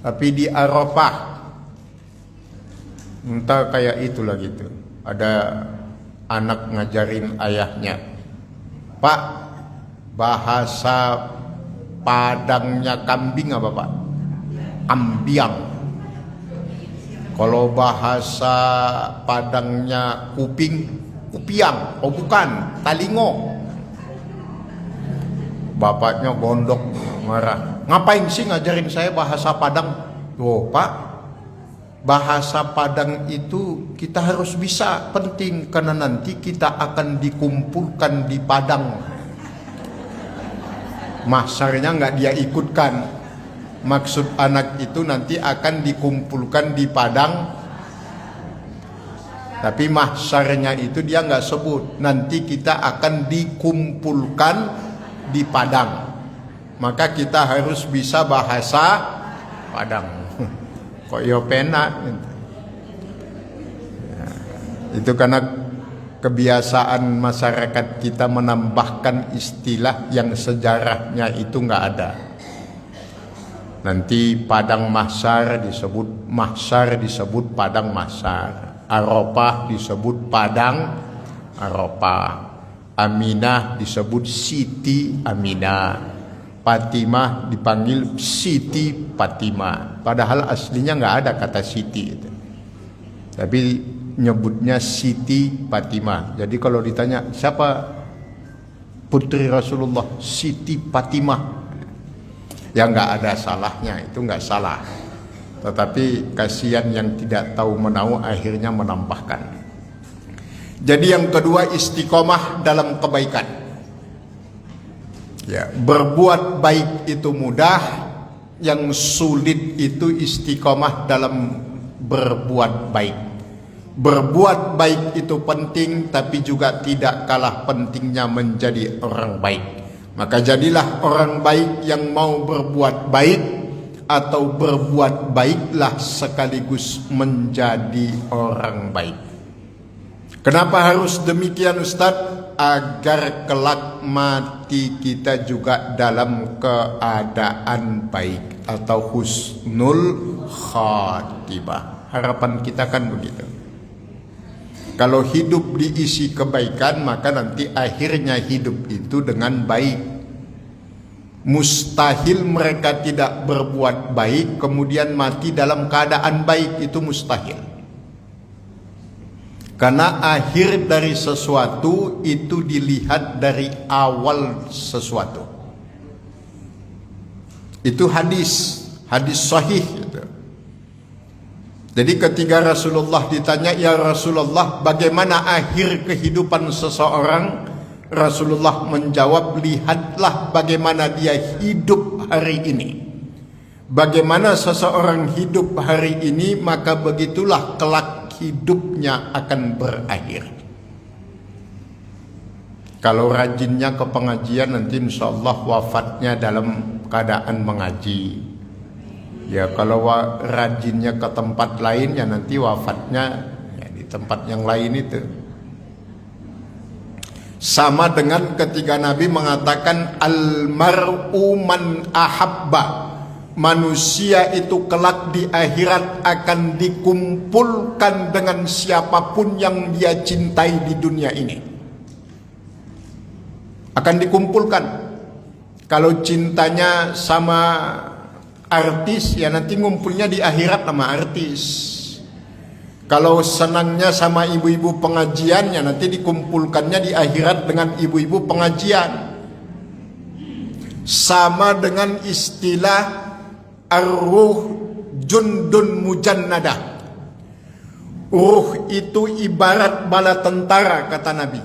B: tapi di Arafah. Entah kayak itulah gitu. Ada anak ngajarin ayahnya, Pak, bahasa Padangnya kambing apa Pak? Ambiang. Kalau bahasa Padangnya kuping, kupiang. Oh bukan, talingo. Bapaknya gondok marah. Ngapain sih ngajarin saya bahasa Padang? Oh Pak, bahasa Padang itu kita harus bisa, penting karena nanti kita akan dikumpulkan di Padang. Mahsyarnya nggak dia ikutkan. Maksud anak itu nanti akan dikumpulkan di Padang, tapi mahsyarnya itu dia nggak sebut. Nanti kita akan dikumpulkan di Padang. Maka kita harus bisa bahasa Padang. Kok yo penak gitu. Ya, itu karena kebiasaan masyarakat kita menambahkan istilah yang sejarahnya itu nggak ada. Nanti Padang Mahsyar disebut Padang Mahsyar, Arafah disebut Padang Arafah, Aminah disebut Siti Aminah, Fatimah dipanggil Siti Fatimah. Padahal aslinya nggak ada kata Siti itu, tapi nyebutnya Siti Fatimah. Jadi kalau ditanya siapa putri Rasulullah, Siti Fatimah, ya nggak ada salahnya, itu nggak salah. Tetapi kasihan yang tidak tahu menau akhirnya menambahkan. Jadi yang kedua, istiqomah dalam kebaikan. Ya, berbuat baik itu mudah, yang sulit itu istiqomah dalam berbuat baik. Berbuat baik itu penting, tapi juga tidak kalah pentingnya menjadi orang baik. Maka jadilah orang baik yang mau berbuat baik, atau berbuat baiklah sekaligus menjadi orang baik. Kenapa harus demikian Ustadz? Agar kelak mati kita juga dalam keadaan baik atau husnul khatimah. Harapan kita kan begitu. Kalau hidup diisi kebaikan, maka nanti akhirnya hidup itu dengan baik. Mustahil mereka tidak berbuat baik kemudian mati dalam keadaan baik, itu mustahil. Karena akhir dari sesuatu itu dilihat dari awal sesuatu. Itu hadis sahih gitu. Jadi ketika Rasulullah ditanya, ya Rasulullah, bagaimana akhir kehidupan seseorang? Rasulullah menjawab, lihatlah bagaimana dia hidup hari ini. Bagaimana seseorang hidup hari ini, maka begitulah kelak hidupnya akan berakhir. Kalau rajinnya ke pengajian, nanti insya Allah wafatnya dalam keadaan mengaji. Ya kalau rajinnya ke tempat lain, ya nanti wafatnya ya di tempat yang lain itu. Sama dengan ketika Nabi mengatakan almar'u man ahabba, manusia itu kelak di akhirat akan dikumpulkan dengan siapapun yang dia cintai di dunia ini. Akan dikumpulkan. Kalau cintanya sama artis, ya nanti ngumpulnya di akhirat sama artis. Kalau senangnya sama ibu-ibu pengajian, ya nanti dikumpulkannya di akhirat dengan ibu-ibu pengajian. Sama dengan istilah ar-ruh jundun mujannadah. Ruh itu ibarat bala tentara, kata Nabi.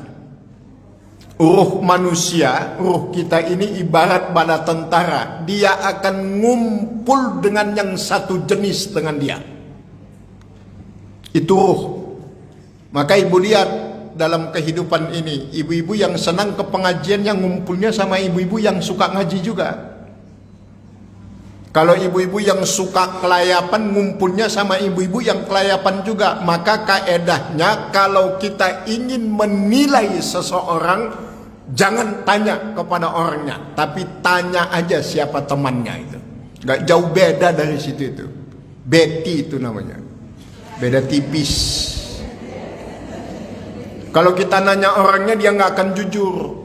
B: Ruh manusia, ruh kita ini ibarat bala tentara. Dia akan ngumpul dengan yang satu jenis dengan dia. Itu ruh. Maka ibu lihat dalam kehidupan ini, ibu-ibu yang senang ke pengajian yang ngumpulnya sama ibu-ibu yang suka ngaji juga. Kalau ibu-ibu yang suka kelayapan ngumpulnya sama ibu-ibu yang kelayapan juga. Maka kaedahnya kalau kita ingin menilai seseorang, jangan tanya kepada orangnya, tapi tanya aja siapa temannya itu. Gak jauh beda dari situ itu. Betty itu namanya. Beda tipis. Kalau kita nanya orangnya, dia gak akan jujur.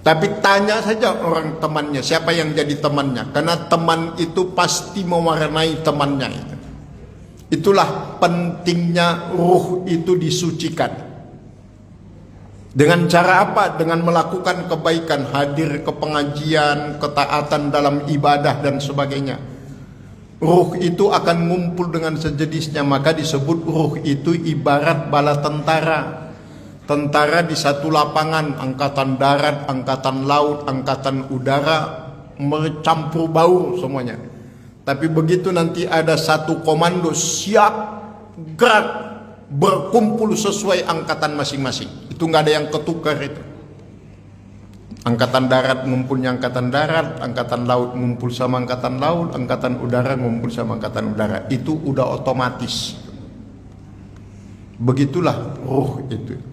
B: Tapi tanya saja orang temannya, siapa yang jadi temannya. Karena teman itu pasti mewarnai temannya itu. Itulah pentingnya ruh itu disucikan. Dengan cara apa? Dengan melakukan kebaikan, hadir ke pengajian, ketaatan dalam ibadah dan sebagainya. Ruh itu akan ngumpul dengan sejenisnya, maka disebut ruh itu ibarat bala tentara. Tentara di satu lapangan, angkatan darat, angkatan laut, angkatan udara, bercampur baur semuanya. Tapi begitu nanti ada satu komando siap gerak, berkumpul sesuai angkatan masing-masing. Itu nggak ada yang ketukar itu. Angkatan darat ngumpulnya angkatan darat, angkatan laut ngumpul sama angkatan laut, angkatan udara ngumpul sama angkatan udara. Itu udah otomatis. Begitulah ruh itu.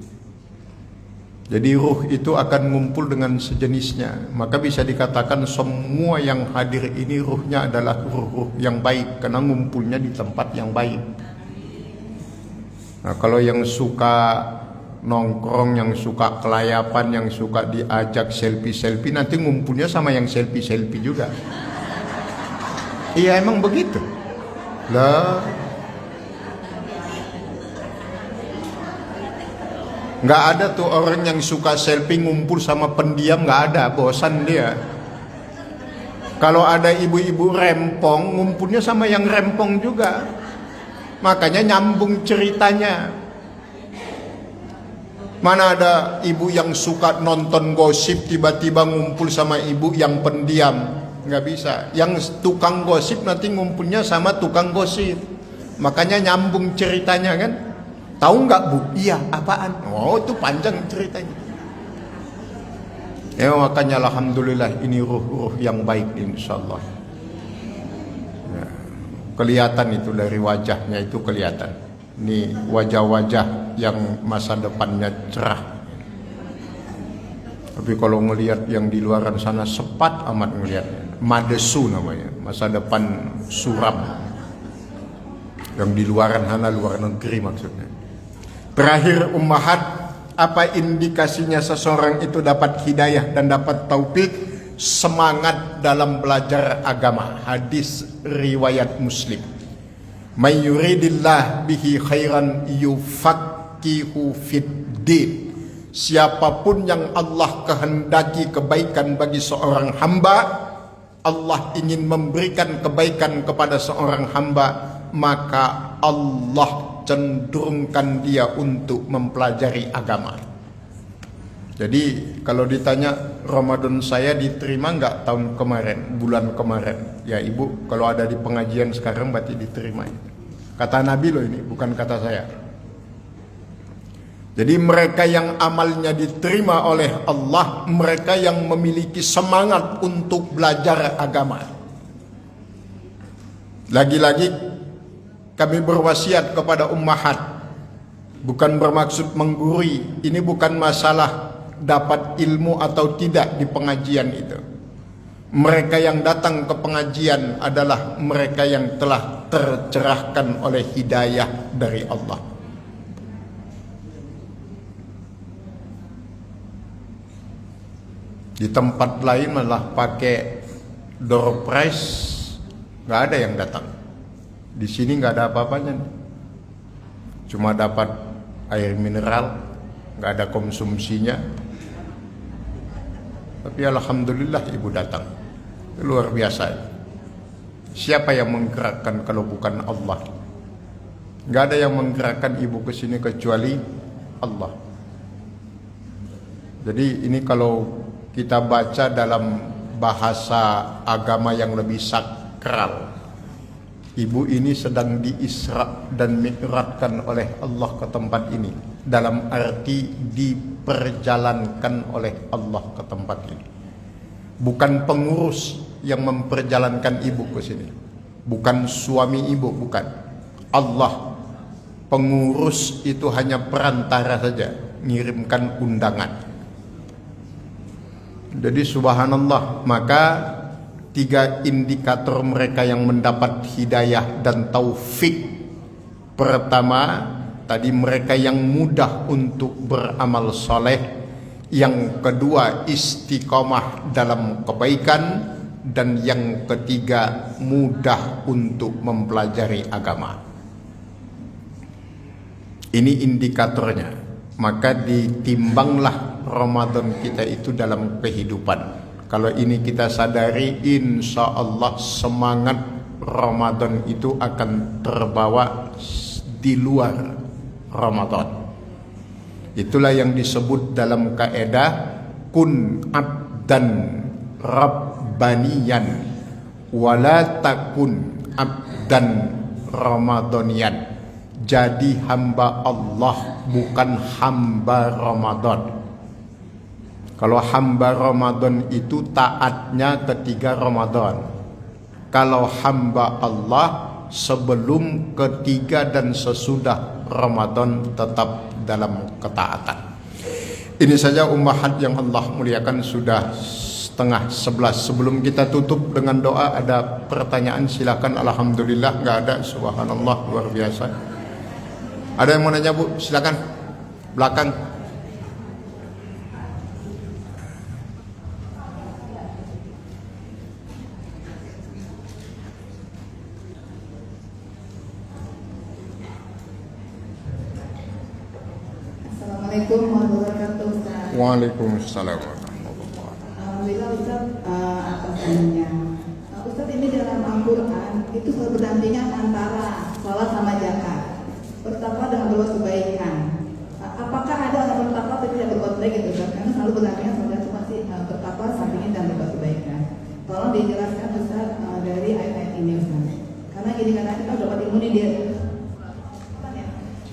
B: Jadi ruh itu akan ngumpul dengan sejenisnya. Maka bisa dikatakan semua yang hadir ini ruhnya adalah ruh-ruh yang baik, karena ngumpulnya di tempat yang baik. Nah, kalau yang suka nongkrong, yang suka kelayapan, yang suka diajak selfie-selfie, nanti ngumpulnya sama yang selfie-selfie juga. Iya, emang begitu lah. Nggak ada tuh orang yang suka selfie ngumpul sama pendiam, nggak ada, bosan dia. Kalau ada ibu-ibu rempong, ngumpulnya sama yang rempong juga. Makanya nyambung ceritanya. Mana ada ibu yang suka nonton gosip tiba-tiba ngumpul sama ibu yang pendiam, nggak bisa. Yang tukang gosip nanti ngumpulnya sama tukang gosip. Makanya nyambung ceritanya kan. Tahu nggak bu? Iya, apaan? Oh, itu panjang ceritanya. Ya makanya alhamdulillah ini ruh-ruh yang baik insyaallah. Ya, kelihatan itu dari wajahnya itu kelihatan. Ini wajah-wajah yang masa depannya cerah. Tapi kalau ngelihat yang di luaran sana sepat amat ngelihatnya. Madesu namanya, masa depan suram. Yang di luaran sana, luar negeri maksudnya. Terakhir ummahat, apa indikasinya seseorang itu dapat hidayah dan dapat taufik? Semangat dalam belajar agama. Hadis riwayat Muslim. May yuridillah bihi khairan yufaqihu fiddin. Siapapun yang Allah kehendaki kebaikan bagi seorang hamba, Allah ingin memberikan kebaikan kepada seorang hamba, maka Allah cenderungkan dia untuk mempelajari agama. Jadi kalau ditanya Ramadan saya diterima nggak tahun kemarin, bulan kemarin? Ya ibu, kalau ada di pengajian sekarang berarti diterima. Kata Nabi loh ini, bukan kata saya. Jadi mereka yang amalnya diterima oleh Allah, mereka yang memiliki semangat untuk belajar agama. Lagi-lagi kami berwasiat kepada ummahat, bukan bermaksud menggurui. Ini bukan masalah dapat ilmu atau tidak di pengajian itu. Mereka yang datang ke pengajian adalah mereka yang telah tercerahkan oleh hidayah dari Allah. Di tempat lain malah pakai door prize, nggak ada yang datang. Di sini nggak ada apa-apanya, cuma dapat air mineral, nggak ada konsumsinya. Tapi alhamdulillah ibu datang, luar biasa. Siapa yang menggerakkan kalau bukan Allah? Nggak ada yang menggerakkan ibu ke sini kecuali Allah. Jadi ini kalau kita baca dalam bahasa agama yang lebih sakral, ibu ini sedang diisra dan mi'rajkan oleh Allah ke tempat ini, dalam arti diperjalankan oleh Allah ke tempat ini. Bukan pengurus yang memperjalankan ibu ke sini, bukan suami ibu, bukan. Allah, pengurus itu hanya perantara saja, ngirimkan undangan. Jadi subhanallah, maka 3 indikator mereka yang mendapat hidayah dan taufik. Pertama, tadi mereka yang mudah untuk beramal soleh. Yang kedua, istiqomah dalam kebaikan. Dan yang ketiga, mudah untuk mempelajari agama. Ini indikatornya. Maka ditimbanglah Ramadan kita itu dalam kehidupan. Kalau ini kita sadari, insya Allah semangat Ramadan itu akan terbawa di luar Ramadan. Itulah yang disebut dalam kaidah kun abdan rabbaniyan wala takun abdan ramadaniyan. Jadi hamba Allah, bukan hamba Ramadan. Kalau hamba Ramadan itu taatnya ketika Ramadan. Kalau hamba Allah sebelum, ketika dan sesudah Ramadan tetap dalam ketaatan. Ini saja ummahat yang Allah muliakan, sudah 10:30. Sebelum kita tutup dengan doa, ada pertanyaan silakan. Alhamdulillah nggak ada, subhanallah, luar biasa. Ada yang mau nanya bu? Silakan, belakang.
A: Assalamualaikum warahmatullahi wabarakatuh, Ustaz.
B: Waalaikumsalam warahmatullahi wabarakatuh.
A: Alhamdulillah Ustaz, atas tanya. Ustaz, ini dalam Al-Quran itu selalu berdampingan antara sholat sama zakat, bertakwa dengan berbuat kebaikan. Apakah ada orang bertakwa tapi tidak berbuat baik itu Ustaz? Karena selalu berdampingan sama itu pasti bertakwa sampingnya dan berbuat kebaikan. Tolong dijelaskan Ustaz dari ayat-ayat ini Ustaz. Karena gini, karena kita dapat ilmu nih dia.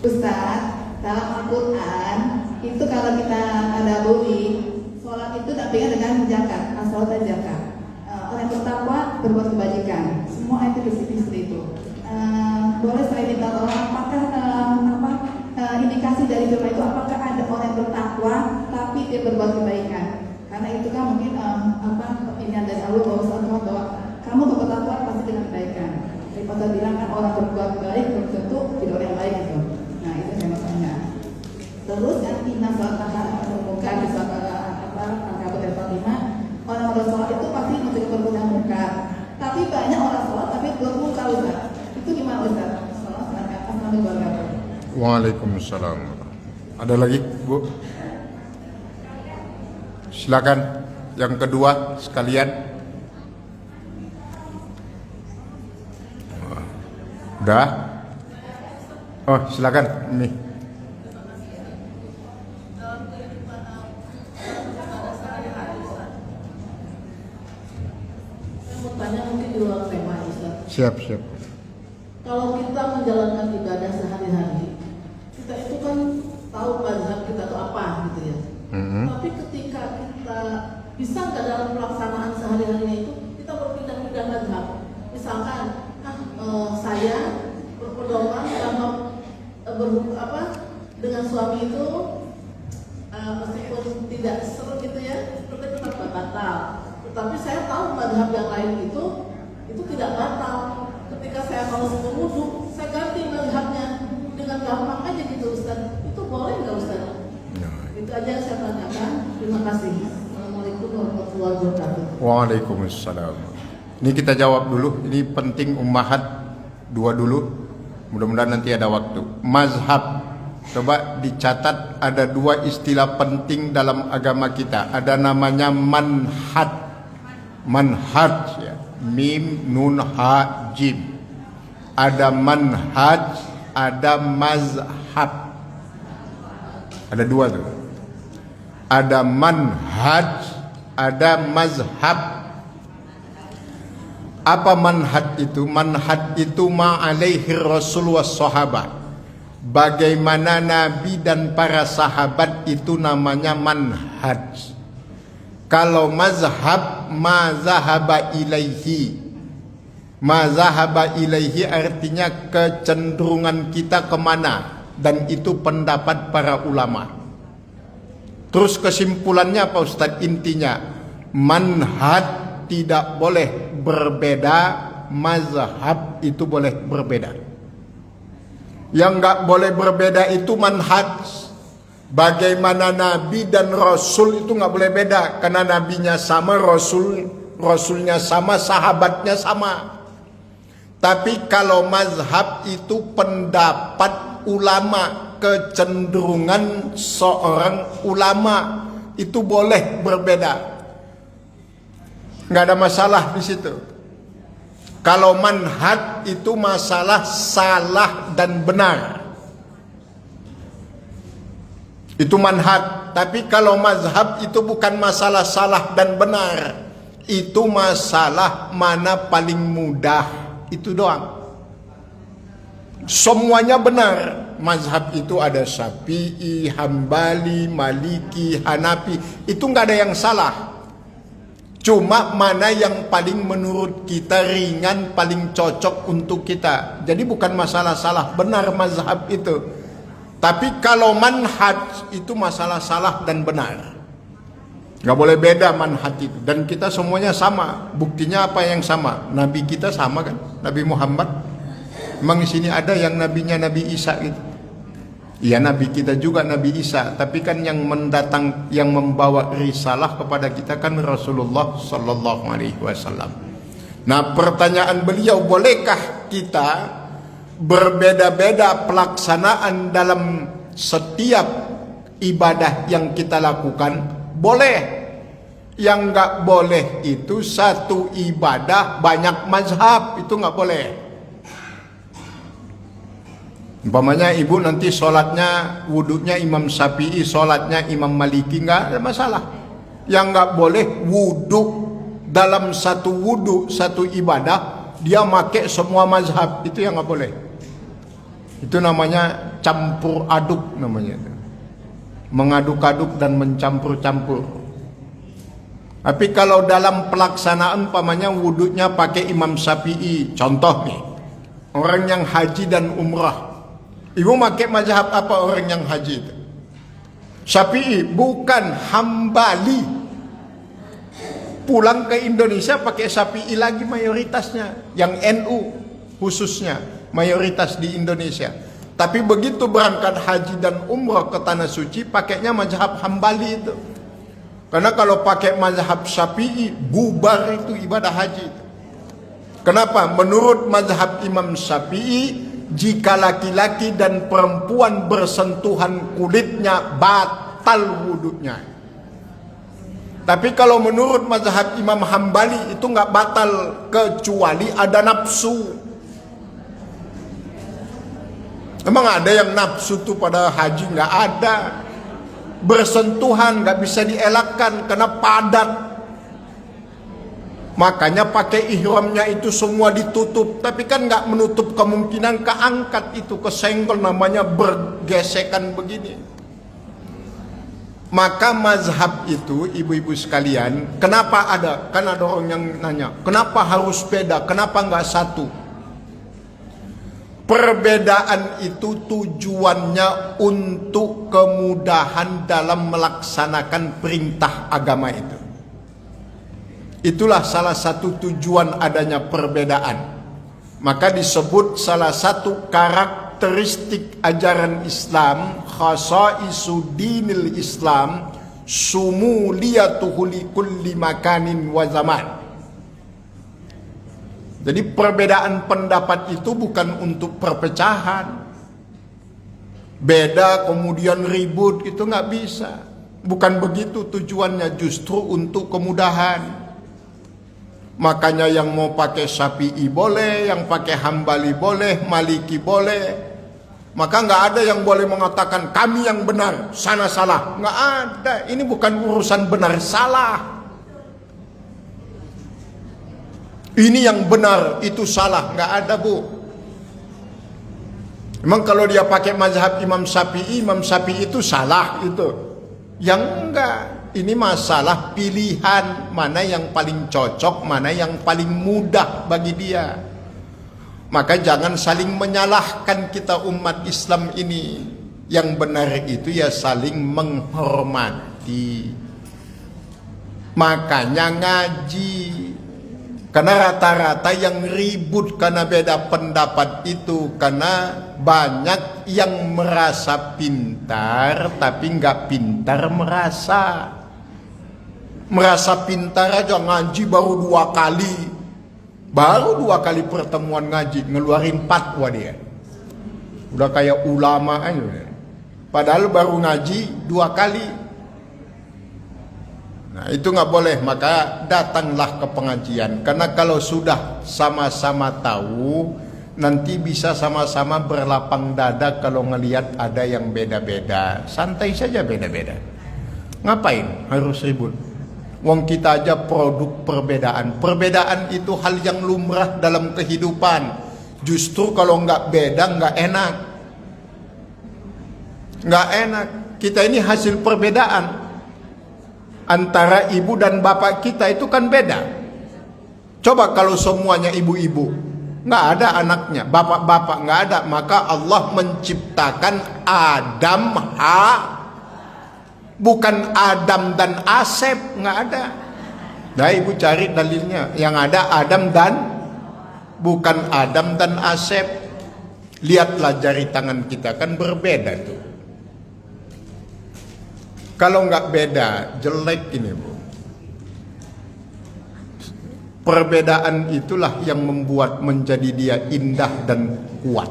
A: Ustaz, dalam Al-Quran itu kalau kita tadabburi, sholat itu dampingan dengan zakat, sholat dan zakat. Orang bertakwa berbuat kebajikan. Semua ayat itu seperti itu. Boleh saya minta tolong, apakah indikasi dari firman itu, apakah ada orang bertakwa tapi dia berbuat kebaikan? Karena itu kan mungkin ini dari Allah bahwa kamu bertakwa pasti dengan kebaikan. Daripada bilang kan orang berbuat baik belum tentu tidak orang yang baik itu. Nah itu saya mau tanya. Terus yang inna sholat muka di sholat Al-Kabut ayat 5, orang sholat itu pasti mencegah perbuatan munkar. Tapi banyak orang sholat tapi belum munkar Ustaz. Itu gimana Ustaz? Assalamualaikum warahmatullahi wabarakatuh.
B: Waalaikumsalam. Ada lagi bu? Silakan. Yang kedua sekalian. Udah? Oh silakan. Ini. Siap, siap.
C: Kalau kita menjalankan ibadah sehari-hari, kita itu kan tahu mazhab kita itu apa gitu ya. Tapi ketika kita bisa nggak dalam pelaksanaan sehari-harinya itu, kita berpindah-pindah mazhab. Misalkan, saya berpedoman dalam dengan suami itu meskipun tidak seru gitu ya, tapi tetap batal. Tetapi saya tahu mazhab yang lain itu tidak batal. Ketika saya mau berwudu, saya ganti mazhabnya dengan gampang aja gitu Ustaz. Itu boleh nggak Ustaz? Itu aja yang saya tanyakan. Terima kasih. Assalamualaikum warahmatullahi wabarakatuh.
B: Waalaikumsalam. Ini kita jawab dulu. Ini penting ummahat dua dulu. Mudah-mudahan nanti ada waktu. Mazhab. Coba dicatat, ada dua istilah penting dalam agama kita. Ada namanya manhaj. Manhaj ya. Mim nun ha jim. Ada manhaj, ada mazhab. Ada dua tuh. Ada manhaj, ada mazhab. Apa manhaj itu? Manhaj itu ma'alaihi rasul was sahabat. Bagaimana Nabi dan para sahabat itu namanya manhaj. Kalau mazhab, mazhaba ilaihi. Mazhaba ilaihi artinya kecenderungan kita kemana. Dan itu pendapat para ulama. Terus kesimpulannya apa Ustaz? Intinya, manhaj tidak boleh berbeda, mazhab itu boleh berbeda. Yang enggak boleh berbeda itu manhaj. Bagaimana Nabi dan Rasul itu enggak boleh beda, karena nabinya sama, rasulnya sama, sahabatnya sama. Tapi kalau mazhab itu pendapat ulama, kecenderungan seorang ulama, itu boleh berbeda. Enggak ada masalah di situ. Kalau manhaj itu masalah salah dan benar. Itu manhaj. Tapi kalau mazhab itu bukan masalah salah dan benar. Itu masalah mana paling mudah. Itu doang. Semuanya benar. Mazhab itu ada Syafi'i, Hambali, Maliki, Hanafi. Itu nggak ada yang salah. Cuma mana yang paling menurut kita ringan, paling cocok untuk kita. Jadi bukan masalah salah benar mazhab itu. Tapi kalau manhaj itu masalah salah dan benar. Gak boleh beda manhaj itu. Dan kita semuanya sama. Buktinya apa yang sama? Nabi kita sama kan? Nabi Muhammad. Memang di sini ada yang nabinya Nabi Isa gitu. Ya Nabi kita juga Nabi Isa. Tapi kan yang membawa risalah kepada kita kan Rasulullah Sallallahu Alaihi Wasallam. Nah pertanyaan beliau, bolehkah kita berbeda-beda pelaksanaan dalam setiap ibadah yang kita lakukan? Boleh. Yang enggak boleh itu satu ibadah banyak mazhab, itu enggak boleh. Umpamanya ibu nanti sholatnya, wudunya Imam Syafi'i, sholatnya Imam Maliki, enggak ada masalah. Yang enggak boleh wudu dalam satu wudu, satu ibadah dia pakai semua mazhab, itu yang enggak boleh. Itu namanya campur aduk namanya itu. Mengaduk-aduk dan mencampur-campur. Tapi kalau dalam pelaksanaan umpamanya wudunya pakai Imam Syafi'i, contoh nih, orang yang haji dan umrah. Ibu pakai mazhab apa orang yang haji itu? Syafi'i, bukan, Hambali. Pulang ke Indonesia pakai Syafi'i lagi mayoritasnya, yang NU khususnya mayoritas di Indonesia. Tapi begitu berangkat haji dan umrah ke tanah suci pakainya mazhab Hambali itu. Karena kalau pakai mazhab Syafi'i bubar itu ibadah haji. Kenapa? Menurut mazhab Imam Syafi'i, jika laki-laki dan perempuan bersentuhan kulitnya batal wudunya. Tapi kalau menurut mazhab Imam Hambali itu nggak batal kecuali ada nafsu. Emang ada yang nafsu tuh pada haji? Nggak ada. Bersentuhan nggak bisa dielakkan karena padat. Makanya pakai ihramnya itu semua ditutup, tapi kan nggak menutup kemungkinan keangkat itu, kesenggol, namanya bergesekan begini. Maka mazhab itu, ibu-ibu sekalian, kenapa ada? Kan ada orang yang nanya, kenapa harus beda? Kenapa nggak satu? Perbedaan itu tujuannya untuk kemudahan dalam melaksanakan perintah agama itu. Itulah salah satu tujuan adanya perbedaan. Maka disebut salah satu karakteristik ajaran Islam, khasaisu dinil Islam, sumuliyatuhu li kulli makanin wa zaman. Jadi perbedaan pendapat itu bukan untuk perpecahan. Beda kemudian ribut, itu nggak bisa. Bukan begitu tujuannya, justru untuk kemudahan. Makanya yang mau pakai Syafi'i boleh, yang pakai Hambali boleh, Maliki boleh. Maka nggak ada yang boleh mengatakan kami yang benar, sana salah. Nggak ada. Ini bukan urusan benar salah. Ini yang benar, itu salah. Nggak ada, Bu. Memang kalau dia pakai mazhab Imam Syafi'i itu salah itu. Yang enggak. Ini masalah pilihan, mana yang paling cocok, mana yang paling mudah bagi dia. Maka jangan saling menyalahkan kita umat Islam ini. Yang benar itu ya saling menghormati. Makanya ngaji. Karena rata-rata yang ribut karena beda pendapat itu karena banyak yang merasa pintar tapi nggak pintar merasa. Merasa pintar aja ngaji baru 2 kali. Baru 2 kali pertemuan ngaji ngeluarin fatwa dia. Udah kayak ulama aja. Padahal baru ngaji 2 kali. Nah itu nggak boleh, maka datanglah ke pengajian. Karena kalau sudah sama-sama tahu, nanti bisa sama-sama berlapang dada kalau ngelihat ada yang beda-beda. Santai saja beda-beda. Ngapain harus ribut? Wong kita aja produk perbedaan. Perbedaan itu hal yang lumrah dalam kehidupan. Justru kalau nggak beda nggak enak. Nggak enak. Kita ini hasil perbedaan. Antara ibu dan bapak kita itu kan beda. Coba kalau semuanya ibu-ibu, nggak ada anaknya, bapak-bapak nggak ada, maka Allah menciptakan Adam bukan Adam dan Asep, nggak ada. Nah ibu cari dalilnya, yang ada Adam dan bukan Adam dan Asep. Lihatlah jari tangan kita kan berbeda tuh. Kalau nggak beda, jelek ini, Bu. Perbedaan itulah yang membuat menjadi dia indah dan kuat.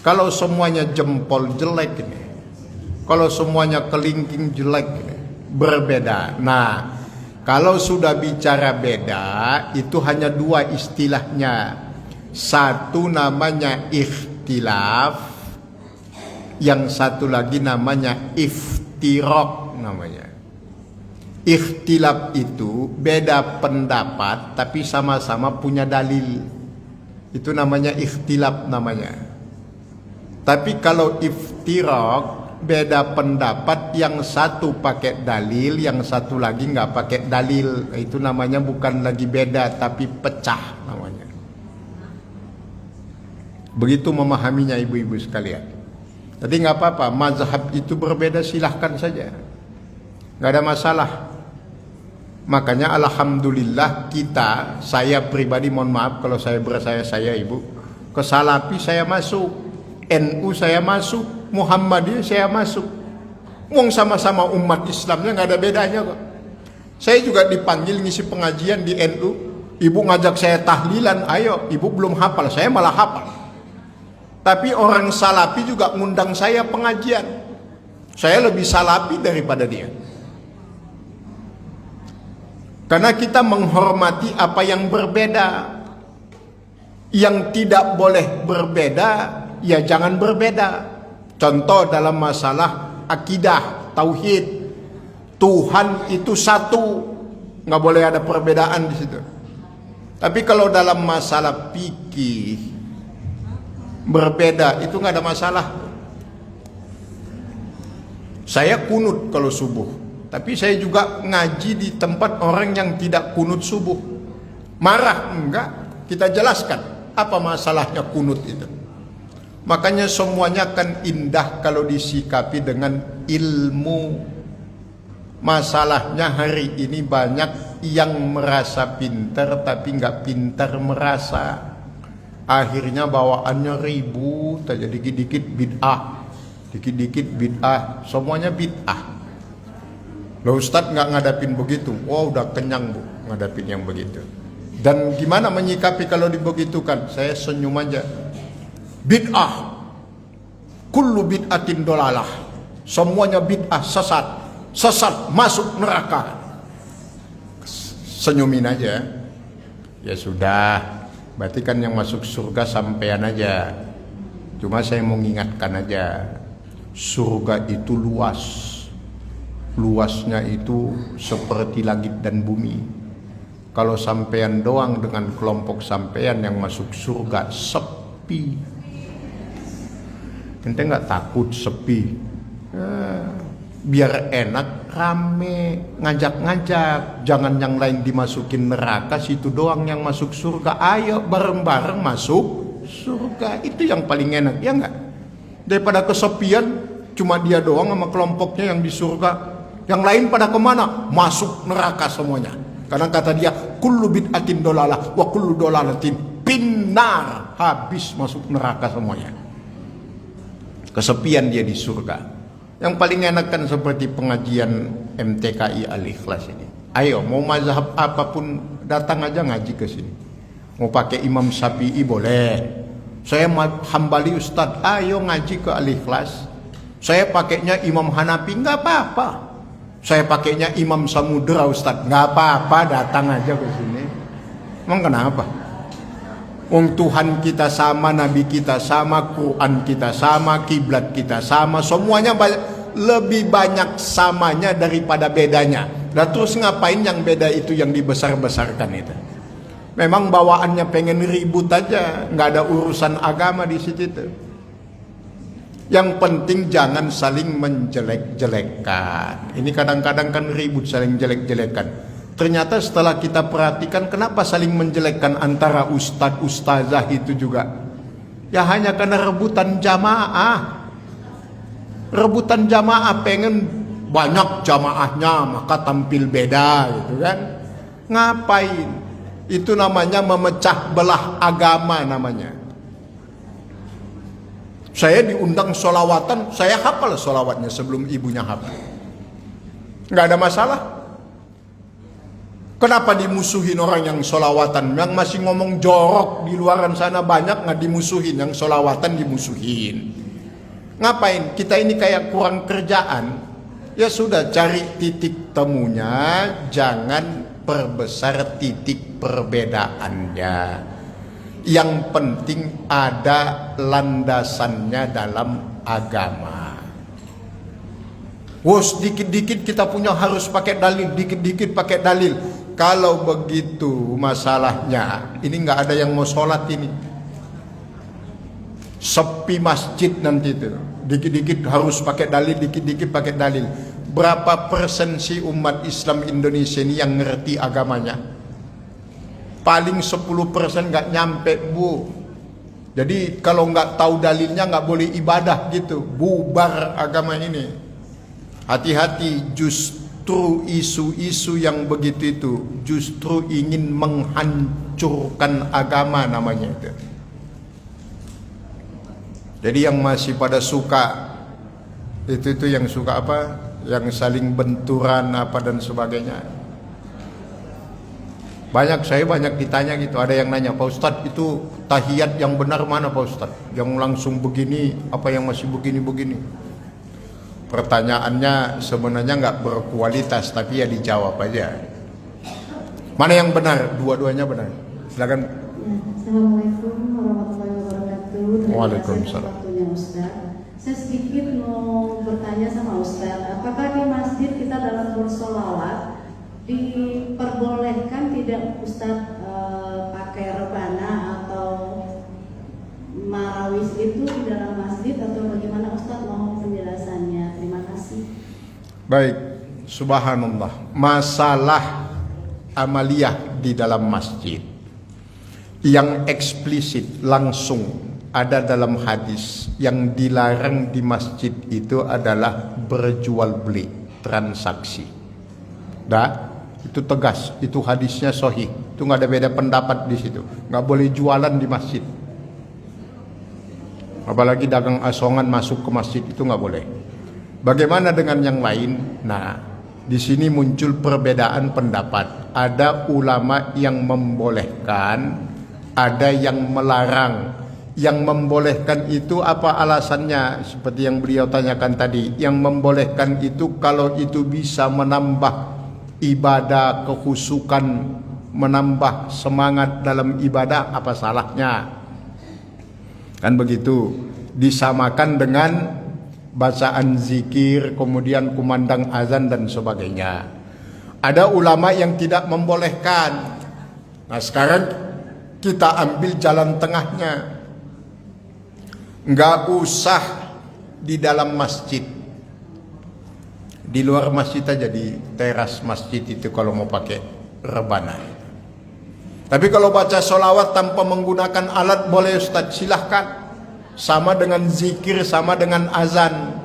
B: Kalau semuanya jempol, jelek ini. Kalau semuanya kelingking, jelek ini. Berbeda. Nah, kalau sudah bicara beda, itu hanya 2 istilahnya. Satu namanya ikhtilaf, yang satu lagi namanya iftiraq namanya. Ikhtilaf itu beda pendapat tapi sama-sama punya dalil. Itu namanya ikhtilaf namanya. Tapi kalau iftiraq beda pendapat, yang satu pakai dalil, yang satu lagi nggak pakai dalil. Itu namanya bukan lagi beda tapi pecah namanya. Begitu memahaminya ibu-ibu sekalian. Jadi nggak apa-apa, mazhab itu berbeda, silahkan saja, nggak ada masalah. Makanya alhamdulillah kita, saya pribadi mohon maaf kalau saya saya ibu, ke Salafi saya masuk, NU saya masuk, Muhammadiyah saya masuk. Wong sama-sama umat Islamnya nggak ada bedanya kok. Saya juga dipanggil ngisi pengajian di NU, ibu ngajak saya tahlilan, ayo, ibu belum hafal, saya malah hafal. Tapi orang Salafi juga ngundang saya pengajian. Saya lebih Salafi daripada dia. Karena kita menghormati apa yang berbeda. Yang tidak boleh berbeda, ya jangan berbeda. Contoh dalam masalah akidah, tauhid. Tuhan itu satu. nggak boleh ada perbedaan di situ. Tapi kalau dalam masalah fikih berbeda, itu nggak ada masalah. Saya kunut kalau subuh, tapi saya juga ngaji di tempat orang yang tidak kunut subuh. Marah? Enggak. Kita jelaskan apa masalahnya kunut itu. Makanya semuanya akan indah kalau disikapi dengan ilmu. Masalahnya hari ini banyak yang merasa pintar tapi nggak pintar merasa. Akhirnya bawaannya ribut aja, dikit-dikit bid'ah, dikit-dikit bid'ah, semuanya bid'ah. Loh Ustadz nggak ngadapin begitu? Wow, udah kenyang bu ngadapin yang begitu. Dan gimana menyikapi kalau dibegitukan? Saya senyum aja. Bid'ah, kullu bid'atin dolalah, semuanya bid'ah, sesat masuk neraka. Senyumin aja. Ya sudah, berarti kan yang masuk surga sampean aja. Cuma saya mau ingatkan aja, surga itu luas. Luasnya itu seperti langit dan bumi. Kalau sampean doang dengan kelompok sampean yang masuk surga, sepi. Ente nggak takut sepi? Biar enak, rame, ngajak-ngajak. Jangan yang lain dimasukin neraka, situ doang yang masuk surga. Ayo bareng-bareng masuk surga. Itu yang paling enak, ya enggak? Daripada kesepian, cuma dia doang sama kelompoknya yang di surga. Yang lain pada kemana? Masuk neraka semuanya. Karena kata dia, kullu bid'atin dolalah wa kullu dolalatin pinnar. Habis masuk neraka semuanya. Kesepian dia di surga. Yang paling enak kan seperti pengajian MTKI Al-Ikhlas ini. Ayo, mau mazhab apapun datang aja ngaji ke sini. Mau pakai Imam Syafi'i boleh. Saya Hambali Ustadz, ayo ngaji ke Al-Ikhlas. Saya pakainya Imam Hanafi, nggak apa-apa. Saya pakainya Imam Samudra Ustadz, nggak apa-apa, datang aja ke sini. Emang kenapa? Wong Tuhan kita sama, Nabi kita sama, Quran kita sama, kiblat kita sama, semuanya lebih banyak samanya daripada bedanya. Dan terus ngapain yang beda itu yang dibesar-besarkan itu? Memang bawaannya pengen ribut aja, nggak ada urusan agama di situ. Yang penting jangan saling menjelek-jelekan. Ini kadang-kadang kan ribut saling jelek-jelekan. Ternyata setelah kita perhatikan, kenapa saling menjelekkan antara ustadz-ustazah itu juga? Ya hanya karena rebutan jamaah. Rebutan jamaah, pengen banyak jamaahnya, maka tampil beda gitu kan. Ngapain? Itu namanya memecah belah agama namanya. Saya diundang sholawatan, saya hafal sholawatnya sebelum ibunya hafal. Nggak ada masalah. Kenapa dimusuhin orang yang sholawatan? Yang masih ngomong jorok di luaran sana banyak, nggak dimusuhin. Yang sholawatan dimusuhin. Ngapain? Kita ini kayak kurang kerjaan. Ya sudah, cari titik temunya, jangan perbesar titik perbedaannya. Yang penting ada landasannya dalam agama. Wos, dikit-dikit kita punya harus pakai dalil, dikit-dikit pakai dalil. Kalau begitu masalahnya, ini nggak ada yang mau sholat ini. Sepi masjid nanti itu. Dikit-dikit harus pakai dalil, dikit-dikit pakai dalil. Berapa persen sih umat Islam Indonesia ini yang ngerti agamanya? Paling 10% nggak nyampe bu. Jadi kalau nggak tahu dalilnya nggak boleh ibadah gitu. Bubar agama ini. Hati-hati, justru isu-isu yang begitu itu justru ingin menghancurkan agama namanya itu. Jadi yang masih pada suka itu yang suka apa? Yang saling benturan apa dan sebagainya. Saya banyak ditanya gitu, ada yang nanya, Pak Ustadz itu tahiyat yang benar mana Pak Ustadz? Yang langsung begini, apa yang masih begini-begini? Pertanyaannya sebenarnya nggak berkualitas, tapi ya dijawab aja. Mana yang benar? Dua-duanya benar. Silakan.
D: Assalamualaikum warahmatullahi wabarakatuh.
B: Waalaikumsalam.
D: Saya sedikit mau bertanya sama Ustadz, apakah di masjid kita dalam bersolawat diperbolehkan tidak Ustadz pakai rebana atau marawis itu di dalam masjid atau bagaimana Ustadz, mohon penjelasannya, terima kasih.
B: Baik, subhanallah. Masalah amaliyah di dalam masjid yang eksplisit langsung ada dalam hadis, yang dilarang di masjid itu adalah berjual beli, transaksi. Itu tegas, itu hadisnya sahih, itu nggak ada beda pendapat di situ. Nggak boleh jualan di masjid, apalagi dagang asongan masuk ke masjid, itu nggak boleh. Bagaimana dengan yang lain? Nah, di sini muncul perbedaan pendapat. Ada ulama yang membolehkan, ada yang melarang. Yang membolehkan itu apa alasannya? Seperti yang beliau tanyakan tadi. Yang membolehkan itu kalau itu bisa menambah ibadah, kehusukan, menambah semangat dalam ibadah, apa salahnya? Kan begitu. Disamakan dengan bacaan zikir, kemudian kumandang azan dan sebagainya. Ada ulama yang tidak membolehkan. Nah, sekarang kita ambil jalan tengahnya. Nggak usah di dalam masjid, di luar masjid aja, di teras masjid itu kalau mau pakai rebana. Tapi kalau baca sholawat tanpa menggunakan alat boleh Ustaz, silahkan. Sama dengan zikir, sama dengan azan.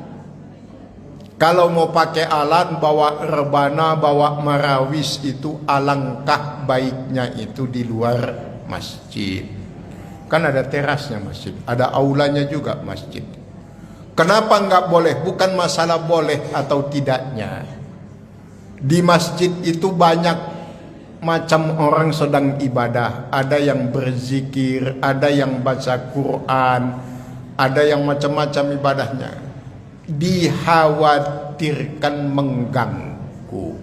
B: Kalau mau pakai alat, bawa rebana, bawa marawis, itu alangkah baiknya itu di luar masjid. Kan ada terasnya masjid, ada aulanya juga masjid. Kenapa nggak boleh? Bukan masalah boleh atau tidaknya. Di masjid itu banyak macam orang sedang ibadah. Ada yang berzikir, ada yang baca Quran, ada yang macam-macam ibadahnya. Dikhawatirkan mengganggu.